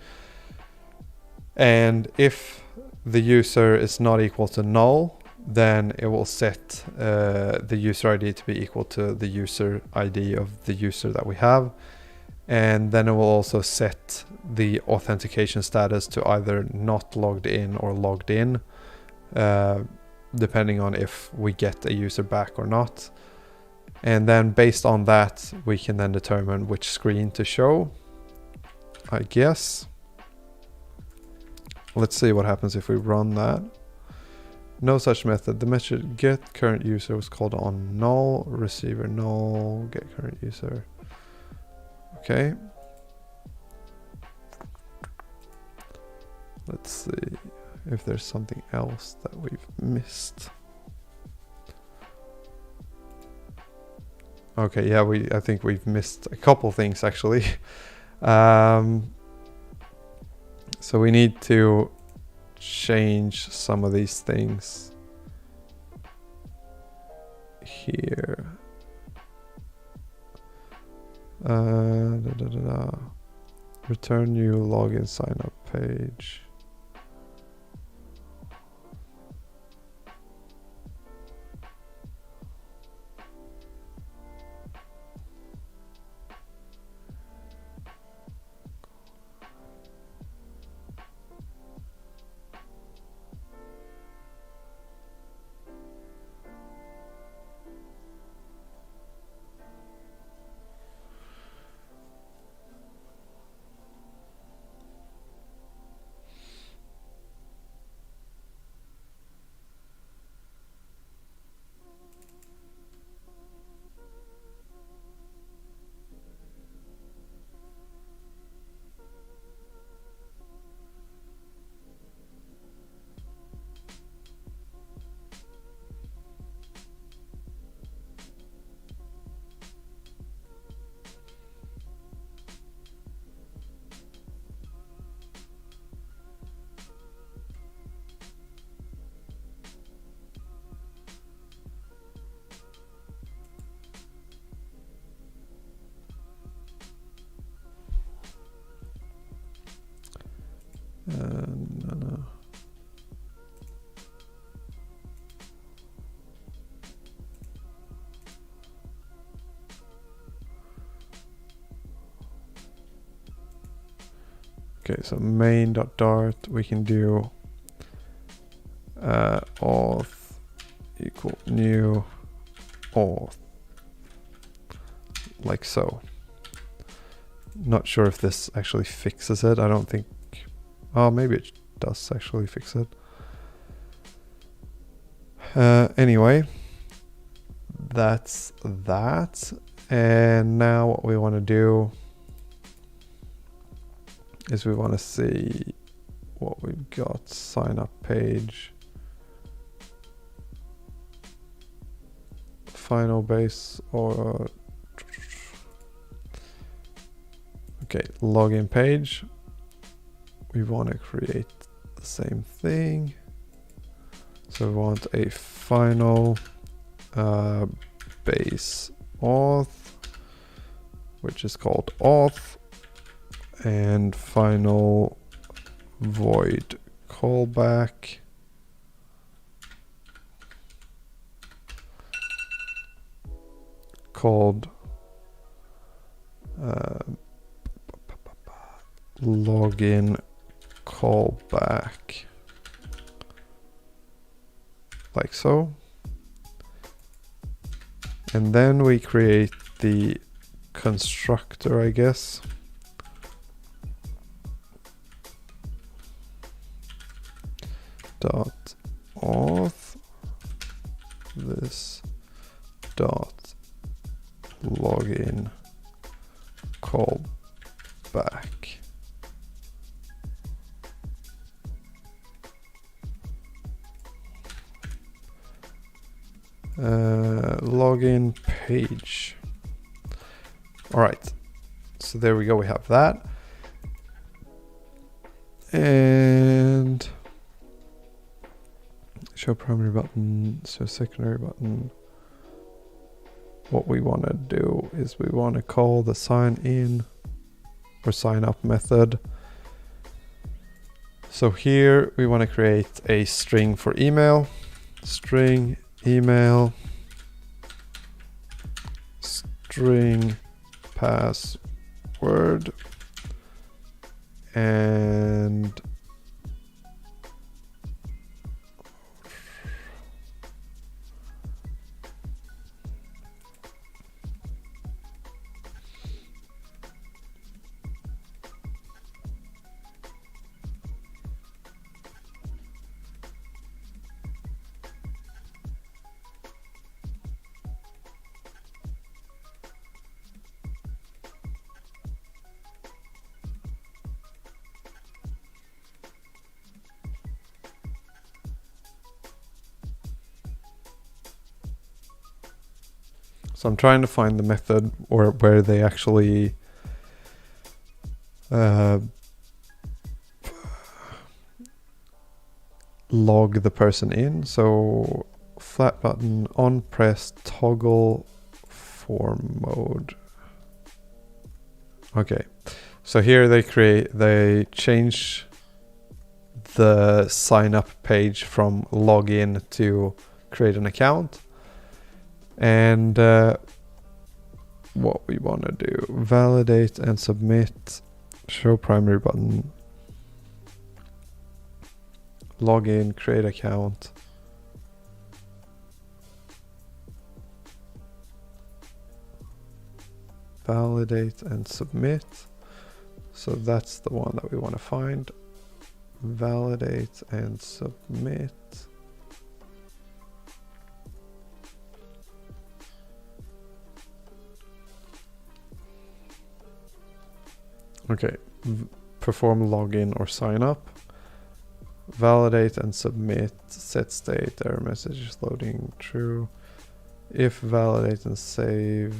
Speaker 1: and if the user is not equal to null, then it will set the user ID to be equal to the user ID of the user that we have. And then it will also set the authentication status to either not logged in or logged in, depending on if we get a user back or not. And then based on that, we can then determine which screen to show, I guess. Let's see what happens if we run that. No such method. The method get current user was called on null, receiver null, get current user. Okay. Let's see if there's something else that we've missed. Okay, yeah, I think we've missed a couple things actually. So we need to change some of these things here. Return new login sign up page. No. Okay, so main.dart, we can do auth equal new auth, like so. Not sure if this actually fixes it. I don't think. Oh, maybe it does actually fix it. Anyway, that's that. And now what we want to do is we want to see what we've got. Sign up page, Firebase, or okay, login page. We want to create the same thing. So we want a final base auth, which is called auth, and final void callback called login callback, like so. And then we create the constructor, I guess. Dot auth this dot login callback. Login page. All right, so there we go, we have that. And show primary button, show secondary button. What we want to do is we want to call the sign in or sign up method. So here we want to create a string for email, string email, string password, and so I'm trying to find the method or where they actually log the person in. So flat button on press toggle form mode. Okay, so here they change the sign up page from login to create an account. And what we want to do, validate and submit, show primary button, login, create account, validate and submit. So that's the one that we want to find. Validate and submit. Okay, perform login or sign up, validate and submit, set state, error message is loading true, if validate and save.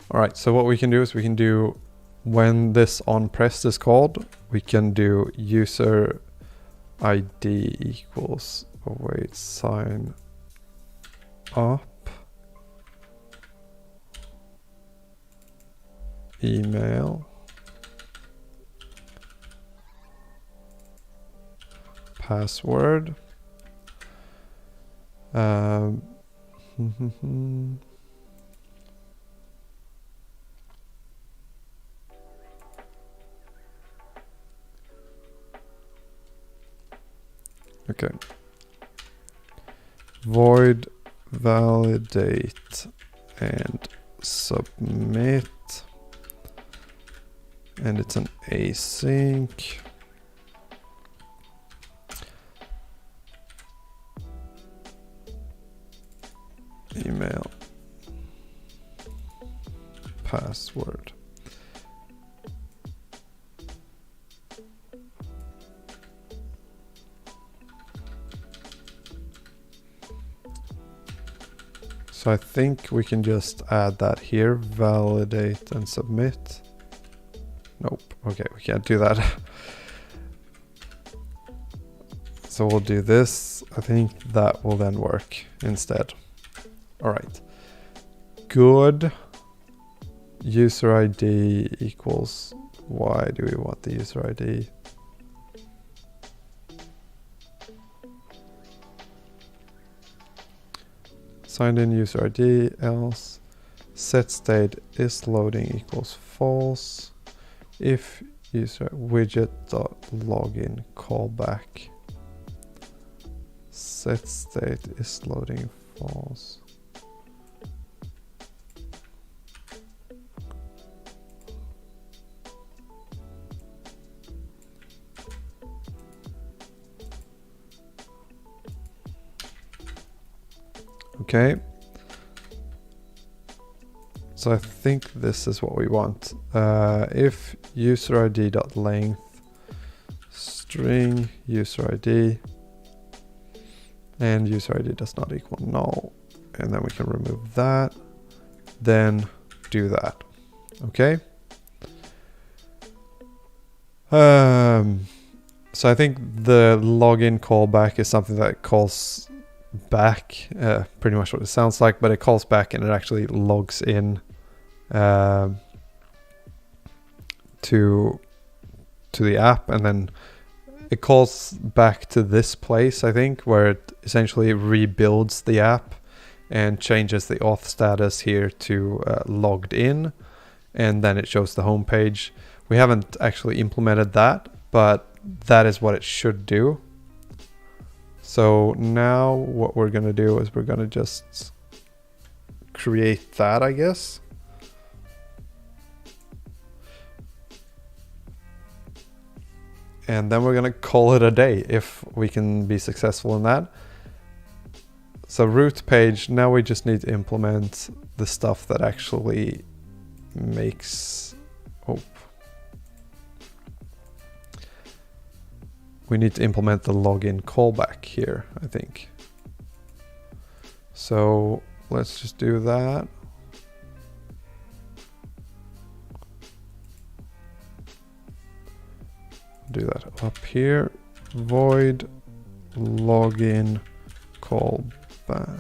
Speaker 1: All right, so what we can do is we can do, when this on pressed is called, we can do user ID equals, oh wait, sign up, email, password. Okay. Void validate and submit. And it's an async. Email. Password. So I think we can just add that here, validate and submit. Nope, okay, we can't do that. So we'll do this. I think that will then work instead. All right, good. User ID equals, why do we want the user ID? Signed in user ID, else set state is loading equals false. If user widget.login callback set state is loading false. Okay. So I think this is what we want. If user ID.length string user ID and user ID does not equal null, and then we can remove that, then do that. Okay. So I think the login callback is something that calls back, pretty much what it sounds like, but it calls back and it actually logs in to the app, and then it calls back to this place, I think, where it essentially rebuilds the app and changes the auth status here to logged in, and then it shows the home page. We haven't actually implemented that, but that is what it should do. So now what we're going to do is we're going to just create that, I guess. And then we're going to call it a day if we can be successful in that. So root page, now we just need to implement the stuff that actually makes... Oh. We need to implement the login callback here, I think. So let's just do that. Do that up here. Void login callback.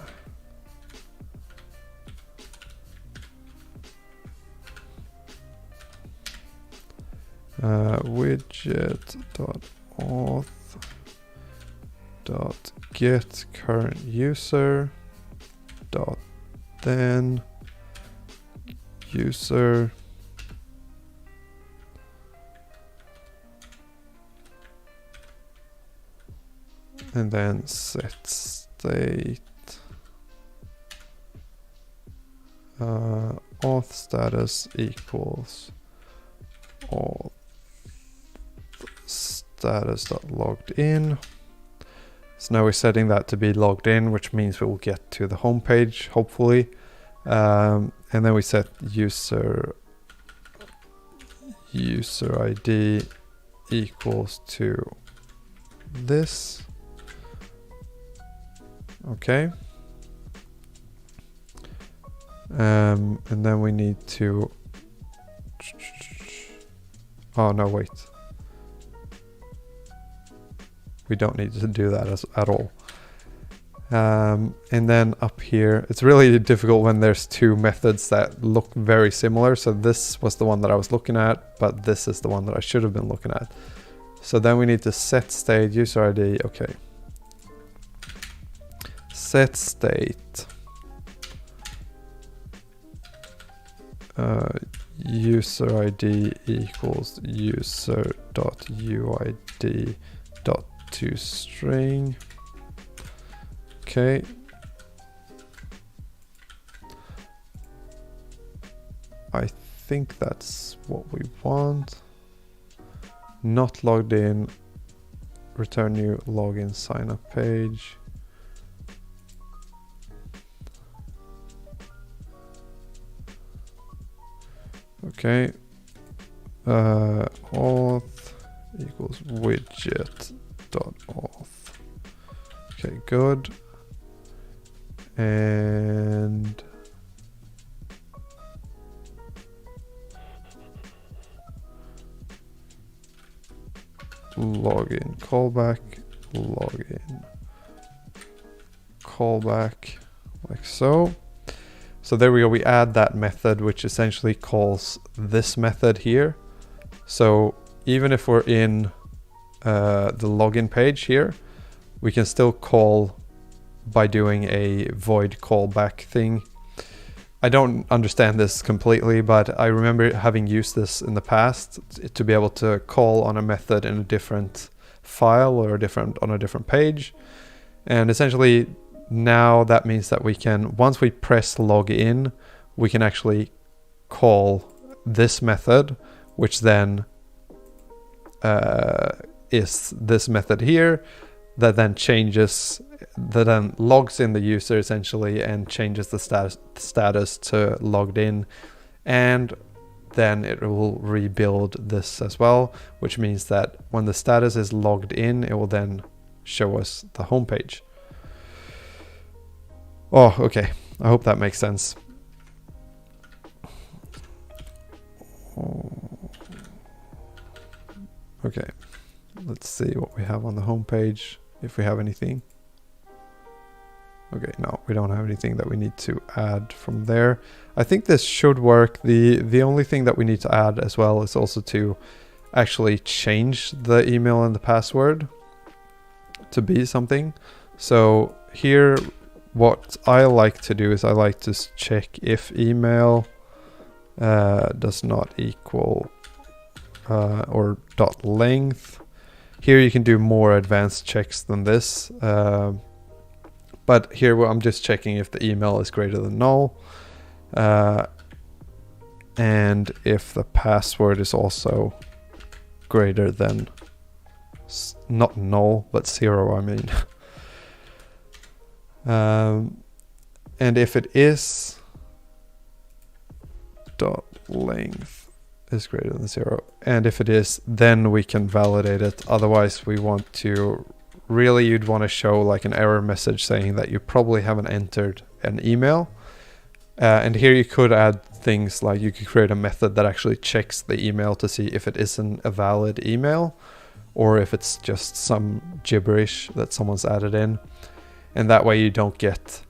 Speaker 1: Widget.auth dot get current user dot then user and then set state auth status equals auth status.logged in. So now we're setting that to be logged in, which means we'll get to the home page, hopefully. And then we set user ID equals to this. Okay. And then we need to... Oh, no, wait. We don't need to do that at all. And then up here, it's really difficult when there's two methods that look very similar. So this was the one that I was looking at, but this is the one that I should have been looking at. So then we need to set state user ID. Okay. Set state user ID equals user.uid.toString. Okay. I think that's what we want. Not logged in. Return new login sign up page. Okay. Auth equals widget.auth. Okay, good. And login callback, login callback, like so. So there we go, we add that method, which essentially calls this method here. So even if we're in the login page here, we can still call by doing a void callback thing. I don't understand this completely, but I remember having used this in the past to be able to call on a method in a different file or on a different page. And essentially now that means that we can, once we press log in, we can actually call this method, which then is this method here that then logs in the user essentially and changes the status to logged in, and then it will rebuild this as well, which means that when the status is logged in, it will then show us the home page. Oh, okay. I hope that makes sense. Okay, let's see what we have on the home page, if we have anything. Okay, no, we don't have anything that we need to add from there. I think this should work. The only thing that we need to add as well is also to actually change the email and the password to be something. So here, what I like to do is I like to check if email does not equal or dot length. Here you can do more advanced checks than this. But here I'm just checking if the email is greater than null. And if the password is also greater than, not null, but 0, I mean. And if it is, dot length is greater than 0. And if it is, then we can validate it. Otherwise, we want to, really you'd want to show like an error message saying that you probably haven't entered an email. And here you could add things like you could create a method that actually checks the email to see if it isn't a valid email or if it's just some gibberish that someone's added in. And that way you don't get,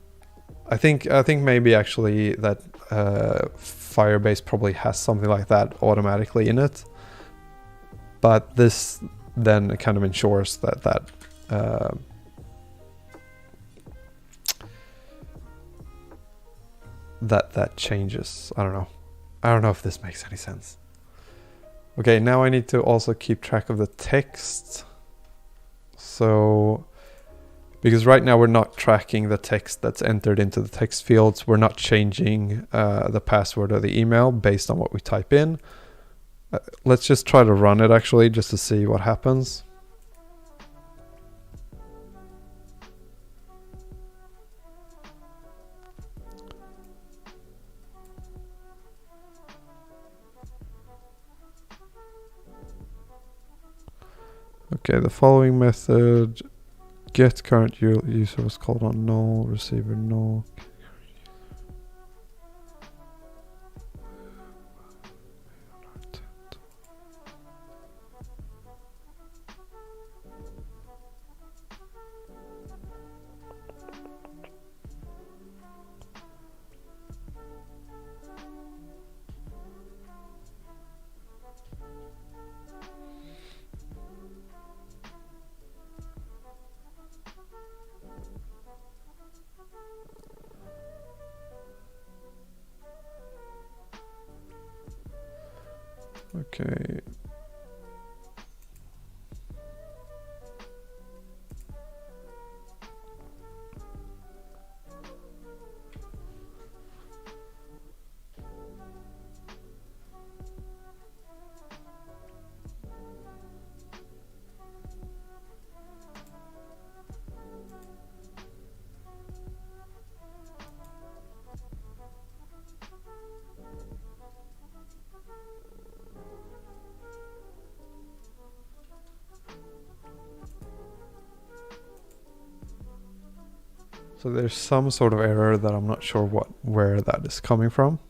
Speaker 1: I think maybe actually that Firebase probably has something like that automatically in it. But this then kind of ensures that that changes. I don't know if this makes any sense. Okay, now I need to also keep track of the text. So, because right now we're not tracking the text that's entered into the text fields. We're not changing the password or the email based on what we type in. Let's just try to run it actually, just to see what happens. Okay, the following method, get current user was called on null, receiver null. Okay. So there's some sort of error that I'm not sure where that is coming from.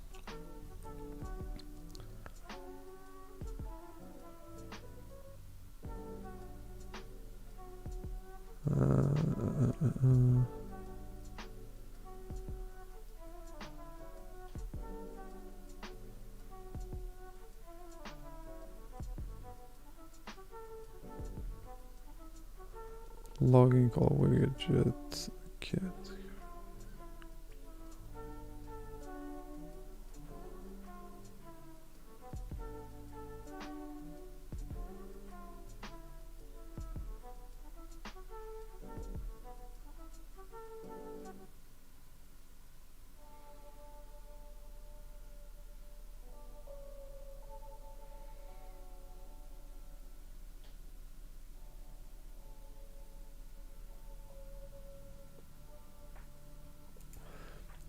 Speaker 1: Logging call widget get.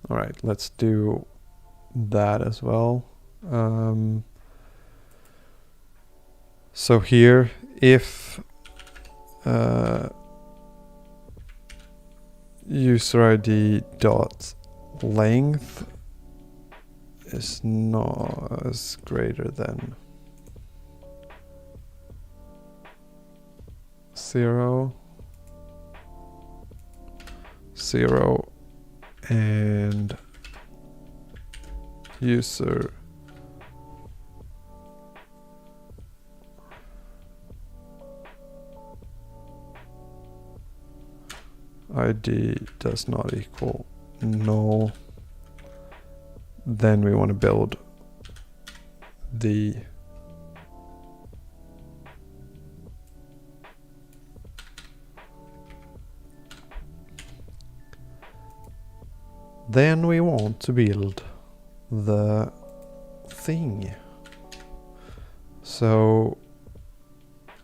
Speaker 1: All right, let's do that as well. So here, if user ID dot length is not as greater than 0, and user ID does not equal null, then we want to build the thing. So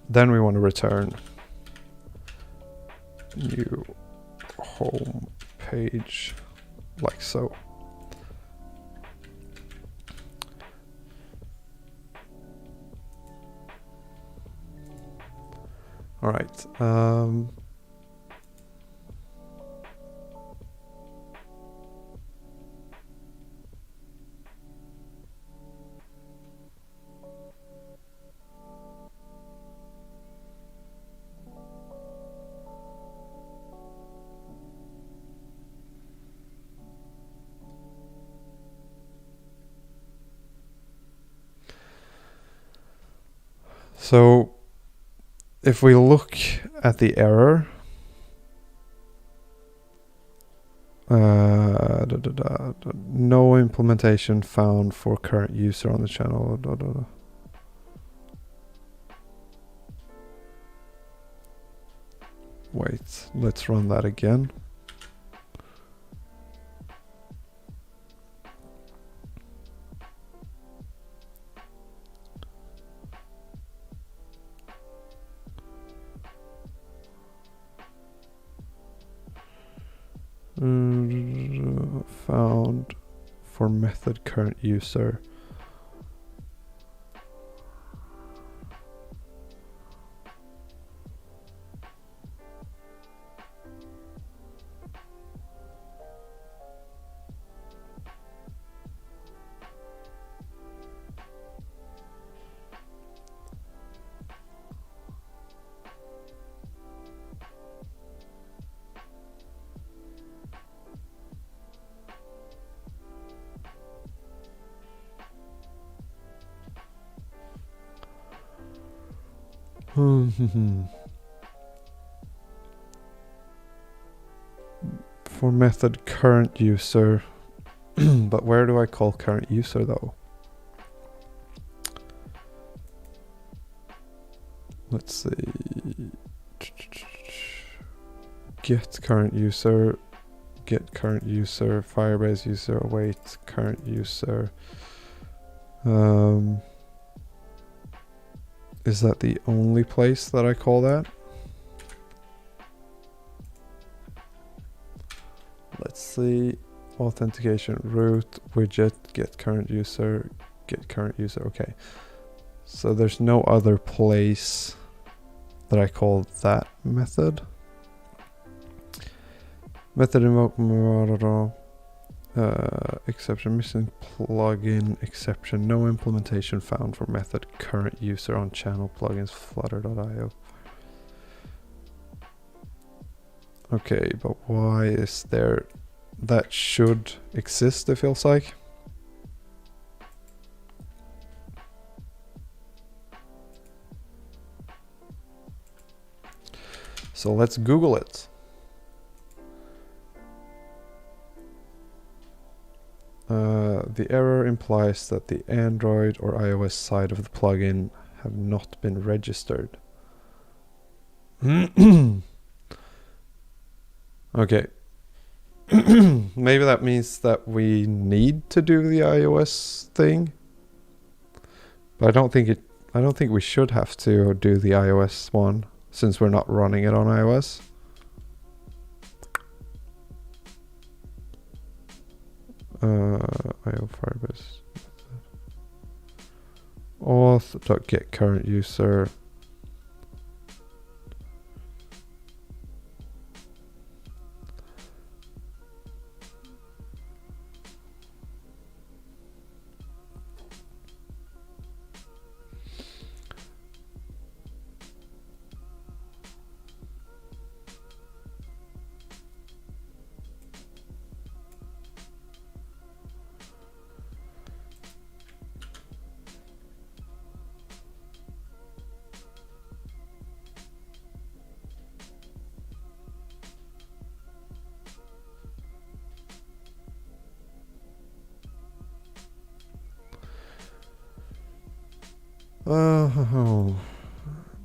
Speaker 1: then we want to return new home page, like so. All right. So if we look at the error, no implementation found for current user on the channel. Wait, let's run that again. Found for method current user. For method current user, but where do I call current user though? Let's see. Get current user, Firebase user, await current user. Is that the only place that I call that? Let's see. Authentication root widget, get current user. Okay. So there's no other place that I call that method. Method invoke exception missing plugin exception, no implementation found for method current user on channel plugins flutter.io. Okay, but why is there, that should exist, it feels like. So let's Google it. The error implies that the Android or iOS side of the plugin have not been registered. Okay. Maybe that means that we need to do the iOS thing. But I don't think we should have to do the iOS one since we're not running it on iOS. IO Firebase auth.get current user.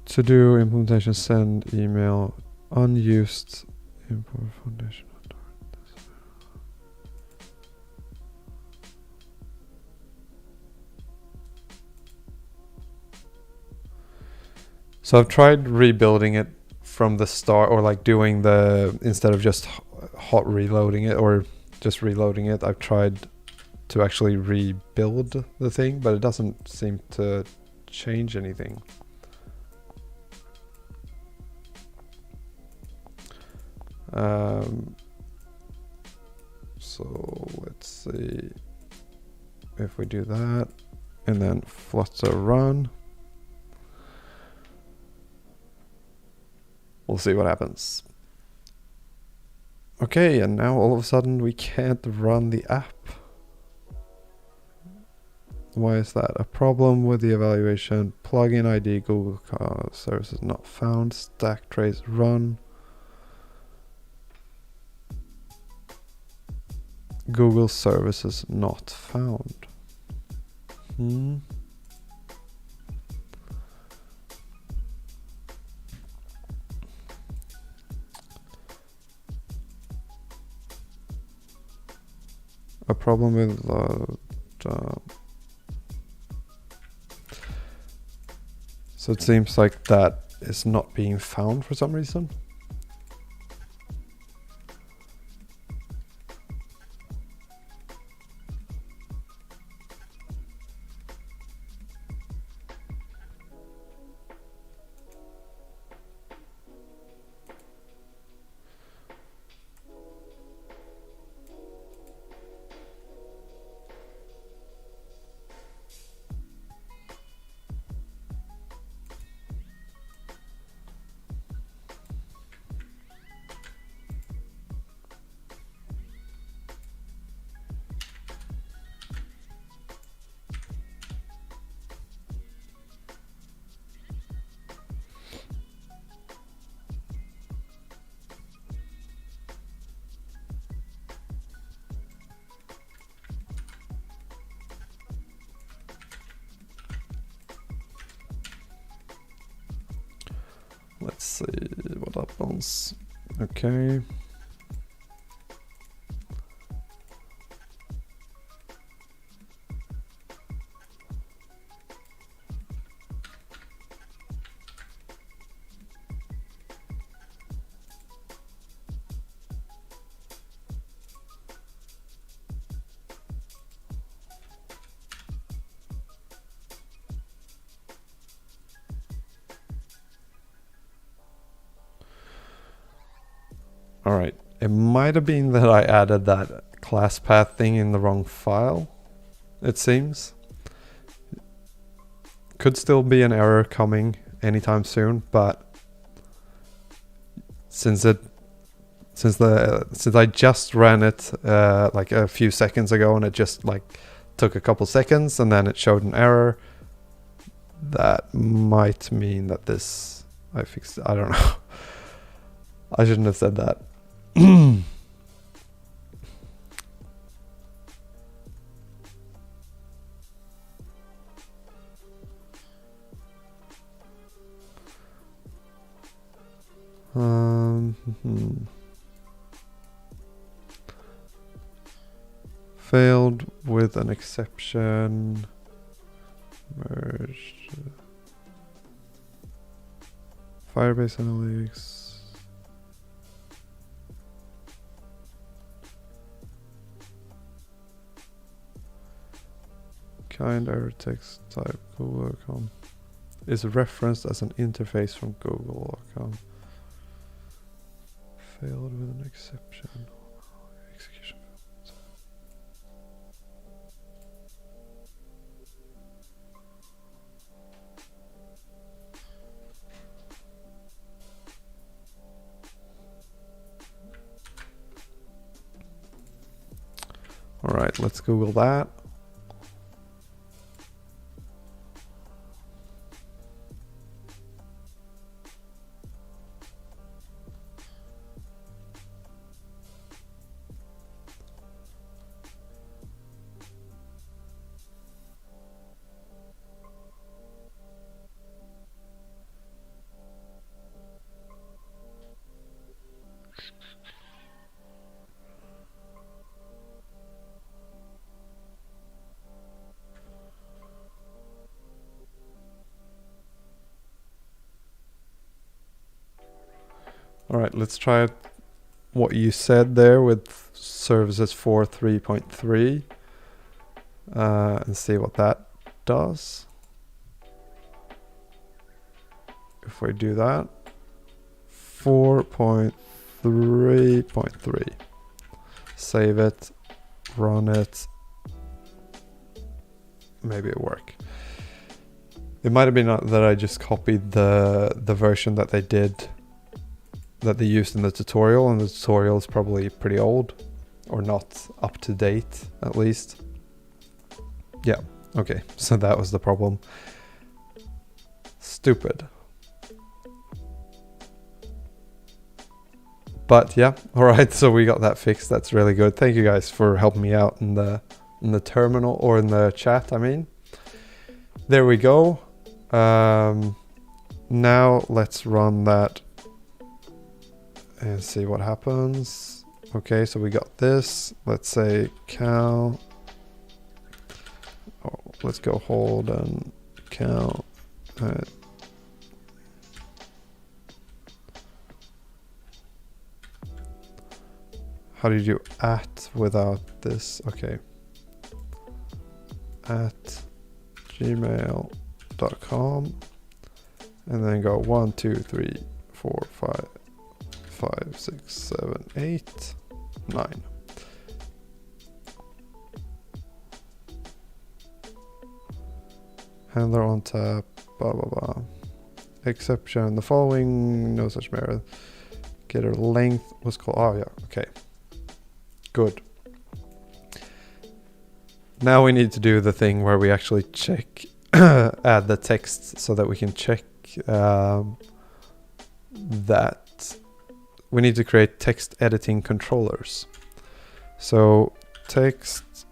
Speaker 1: To do implementation, send email unused import foundation. So I've tried rebuilding it from the start, or like doing the, instead of just hot reloading it or just reloading it, I've tried to actually rebuild the thing, but it doesn't seem to change anything. So let's see if we do that and then Flutter run. We'll see what happens. Okay, and now all of a sudden we can't run the app. Why is that? A problem with the evaluation. Plugin ID, Google services not found. Stack trace run. Google services not found. A problem with so it seems like that is not being found for some reason. Let's see what happens. Okay. All right, it might have been that I added that class path thing in the wrong file, it seems. Could still be an error coming anytime soon, but since I just ran it like a few seconds ago, and it just like took a couple seconds and then it showed an error, that might mean that this I fixed it. I don't know. I shouldn't have said that. Failed with an exception. Merged. Firebase Analytics. Kind error text type Google.com is referenced as an interface from Google.com. Failed with an exception. Execution. All right, let's Google that. All right, let's try what you said there with services 4.3.3 and see what that does. If we do that, 4.3.3, save it, run it, maybe it work. It might have been that I just copied the version that they used in the tutorial, and the tutorial is probably pretty old or not up to date at least. Yeah, okay, so that was the problem. Stupid. But yeah, all right, so we got that fixed. That's really good. Thank you guys for helping me out in the terminal, or in the chat, I mean. There we go. Now let's run that and see what happens. Okay, so we got this. Let's say count. Oh, let's go hold and count. How do you do at without this? Okay. At gmail.com, and then go 1, 2, 3, 4, 5, 6, 7, 8, 9. Handler on tap, blah blah blah. Exception, the following, no such error. Getter length was called, oh yeah, okay. Good. Now we need to do the thing where we actually check, add the text so that we can check that. We need to create text editing controllers. So text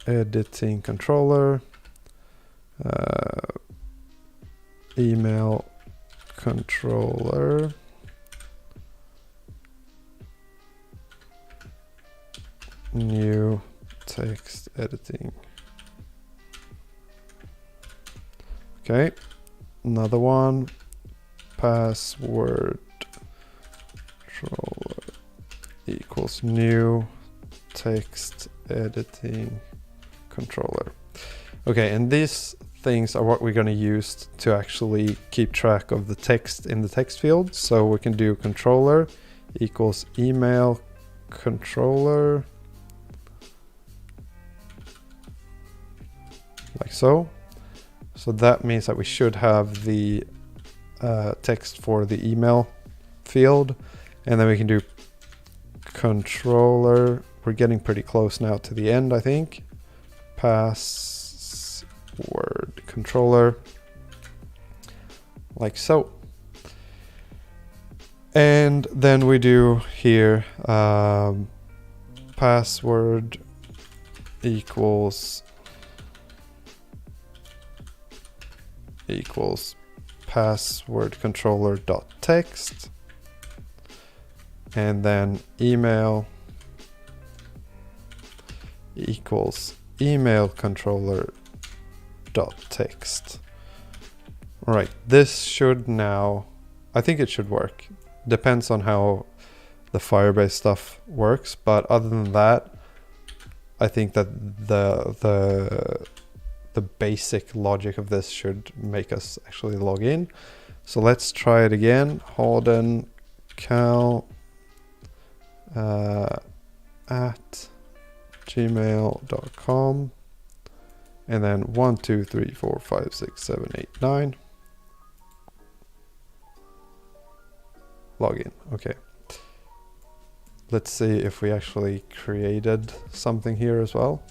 Speaker 1: editing controller, email controller new text editing. Okay, another one, password controller equals new text editing controller. Okay, and these things are what we're going to use to actually keep track of the text in the text field. So we can do controller equals email controller, like so. So that means that we should have the text for the email field, and then we can do controller. We're getting pretty close now to the end, I think. Password controller, like so. And then we do here password equals password controller dot text, and then email equals email controller dot text. All right, this should now, I think it should work. Depends on how the Firebase stuff works, but other than that, I think that the basic logic of this should make us actually log in. So let's try it again. Holden cal at gmail.com, and then 1 2 3 4 5 6 7 8 9. Login. Okay. Let's see if we actually created something here as well.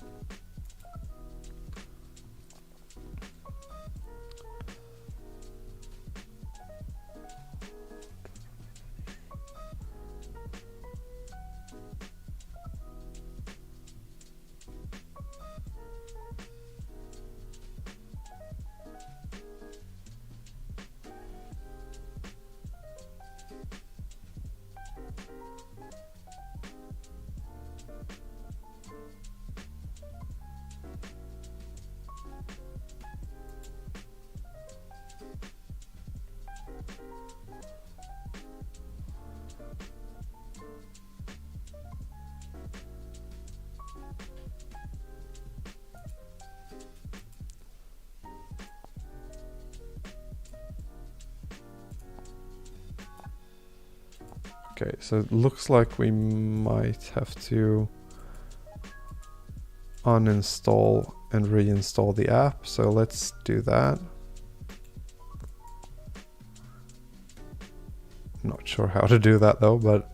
Speaker 1: Okay, so it looks like we might have to uninstall and reinstall the app. So let's do that. Not sure how to do that though, but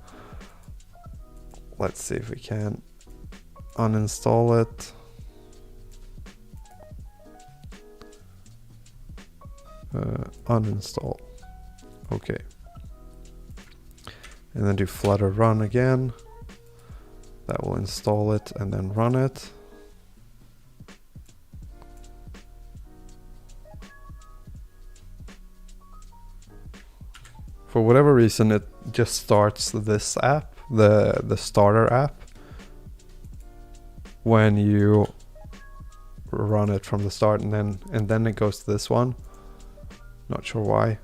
Speaker 1: let's see if we can uninstall it. Uninstall. Okay. And then do Flutter run again. That will install it and then run it. For whatever reason, it just starts this app, the starter app, when you run it from the start, and then it goes to this one. Not sure why.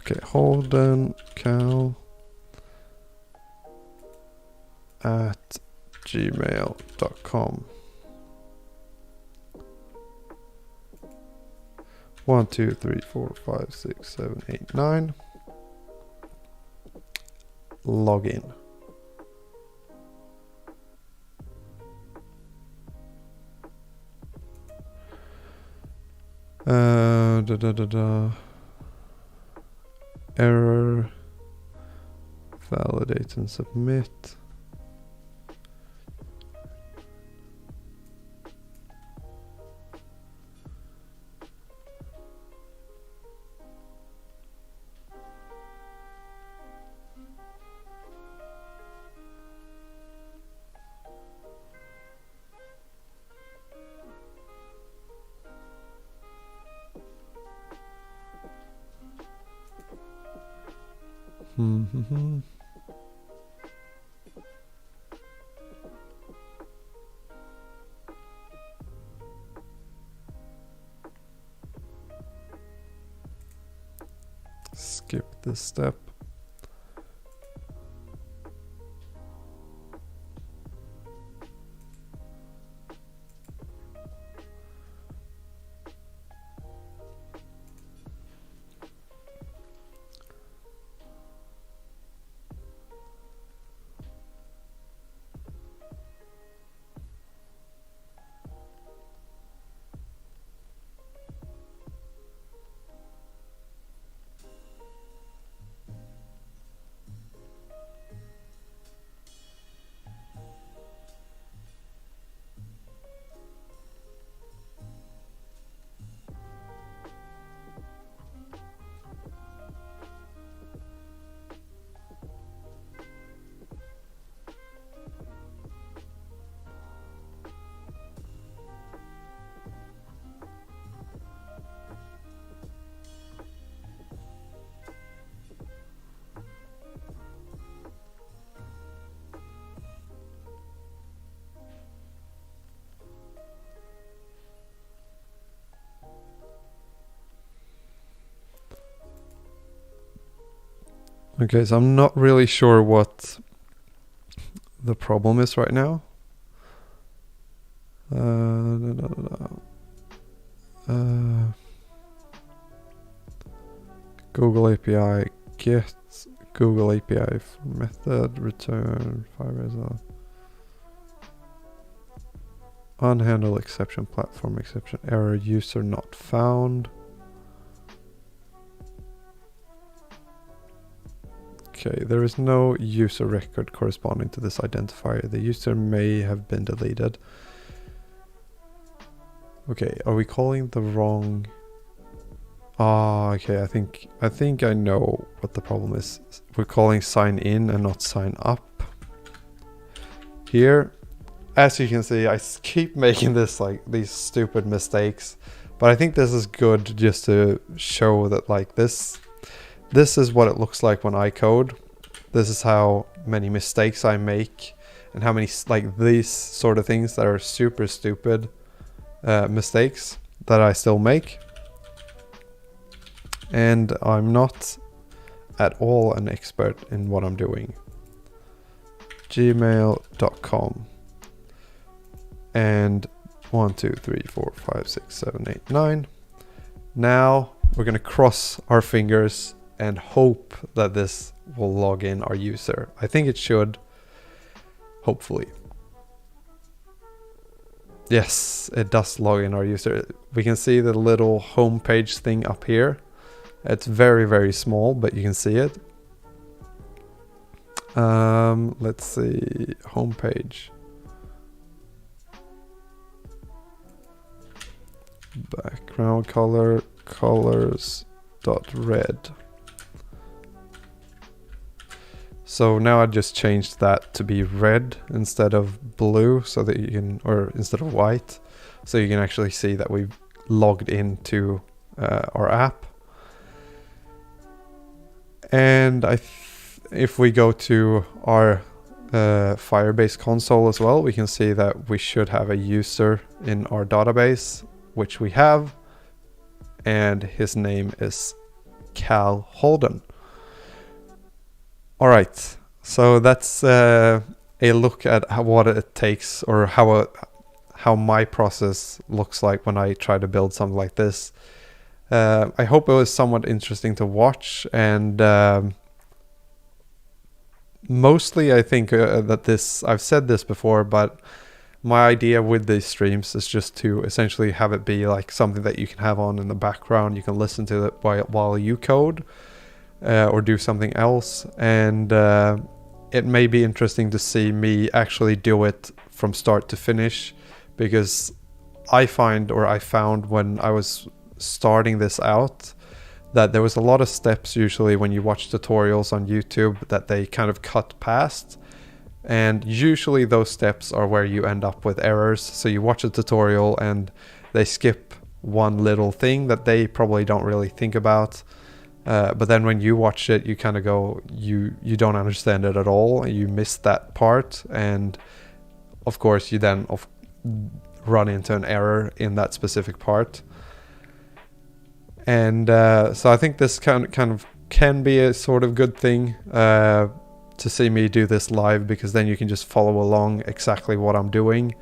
Speaker 1: Okay, Holden cal at gmail.com. 1 2 3 4 5 6 7 8 9. Login. Error. Validate and submit. Skip this step. Okay, so I'm not really sure what the problem is right now. Google API get Google API method return Firebase unhandled exception platform exception error user not found. Okay, there is no user record corresponding to this identifier. The user may have been deleted. Okay, are we calling the wrong? Ah, okay, I think I know what the problem is. We're calling sign in and not sign up. Here, as you can see, I keep making these stupid mistakes, but I think this is good just to show that this is what it looks like when I code. This is how many mistakes I make and how many these sort of things that are super stupid mistakes that I still make. And I'm not at all an expert in what I'm doing. gmail.com and 1 2 3 4 5 6 7 8 9. Now we're gonna cross our fingers and hope that this will log in our user. I think it should, hopefully. Yes, it does log in our user. We can see the little homepage thing up here. It's very, very small, but you can see it. Let's see, homepage. Background color, colors.red. So now I just changed that to be red instead of blue, so that you can, or instead of white, so you can actually see that we've logged into our app. And if we go to our Firebase console as well, we can see that we should have a user in our database, which we have, and his name is Cal Holden. All right, so that's a look at what it takes, or how my process looks like when I try to build something like this. I hope it was somewhat interesting to watch, and mostly I think that I've said this before, but my idea with these streams is just to essentially have it be like something that you can have on in the background. You can listen to it while you code. Or do something else, and it may be interesting to see me actually do it from start to finish, because I found when I was starting this out that there was a lot of steps usually when you watch tutorials on YouTube that they kind of cut past, and usually those steps are where you end up with errors. So you watch a tutorial and they skip one little thing that they probably don't really think about. But then when you watch it, you kind of go, you don't understand it at all. You miss that part, and of course you then run into an error in that specific part. And so I think this kind of can be a sort of good thing to see me do this live, because then you can just follow along exactly what I'm doing.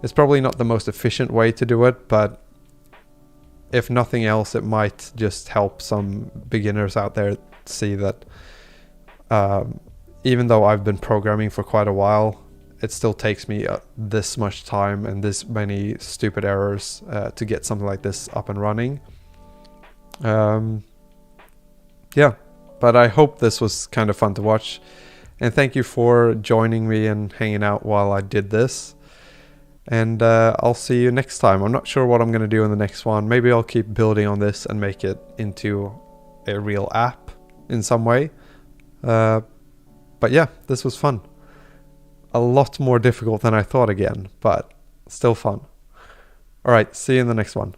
Speaker 1: It's probably not the most efficient way to do it, but if nothing else, it might just help some beginners out there see that even though I've been programming for quite a while, it still takes me this much time and this many stupid errors to get something like this up and running. Yeah, but I hope this was kind of fun to watch, and thank you for joining me and hanging out while I did this. And I'll see you next time. I'm not sure what I'm going to do in the next one. Maybe I'll keep building on this and make it into a real app in some way. But yeah, this was fun. A lot more difficult than I thought again, but still fun. All right, see you in the next one.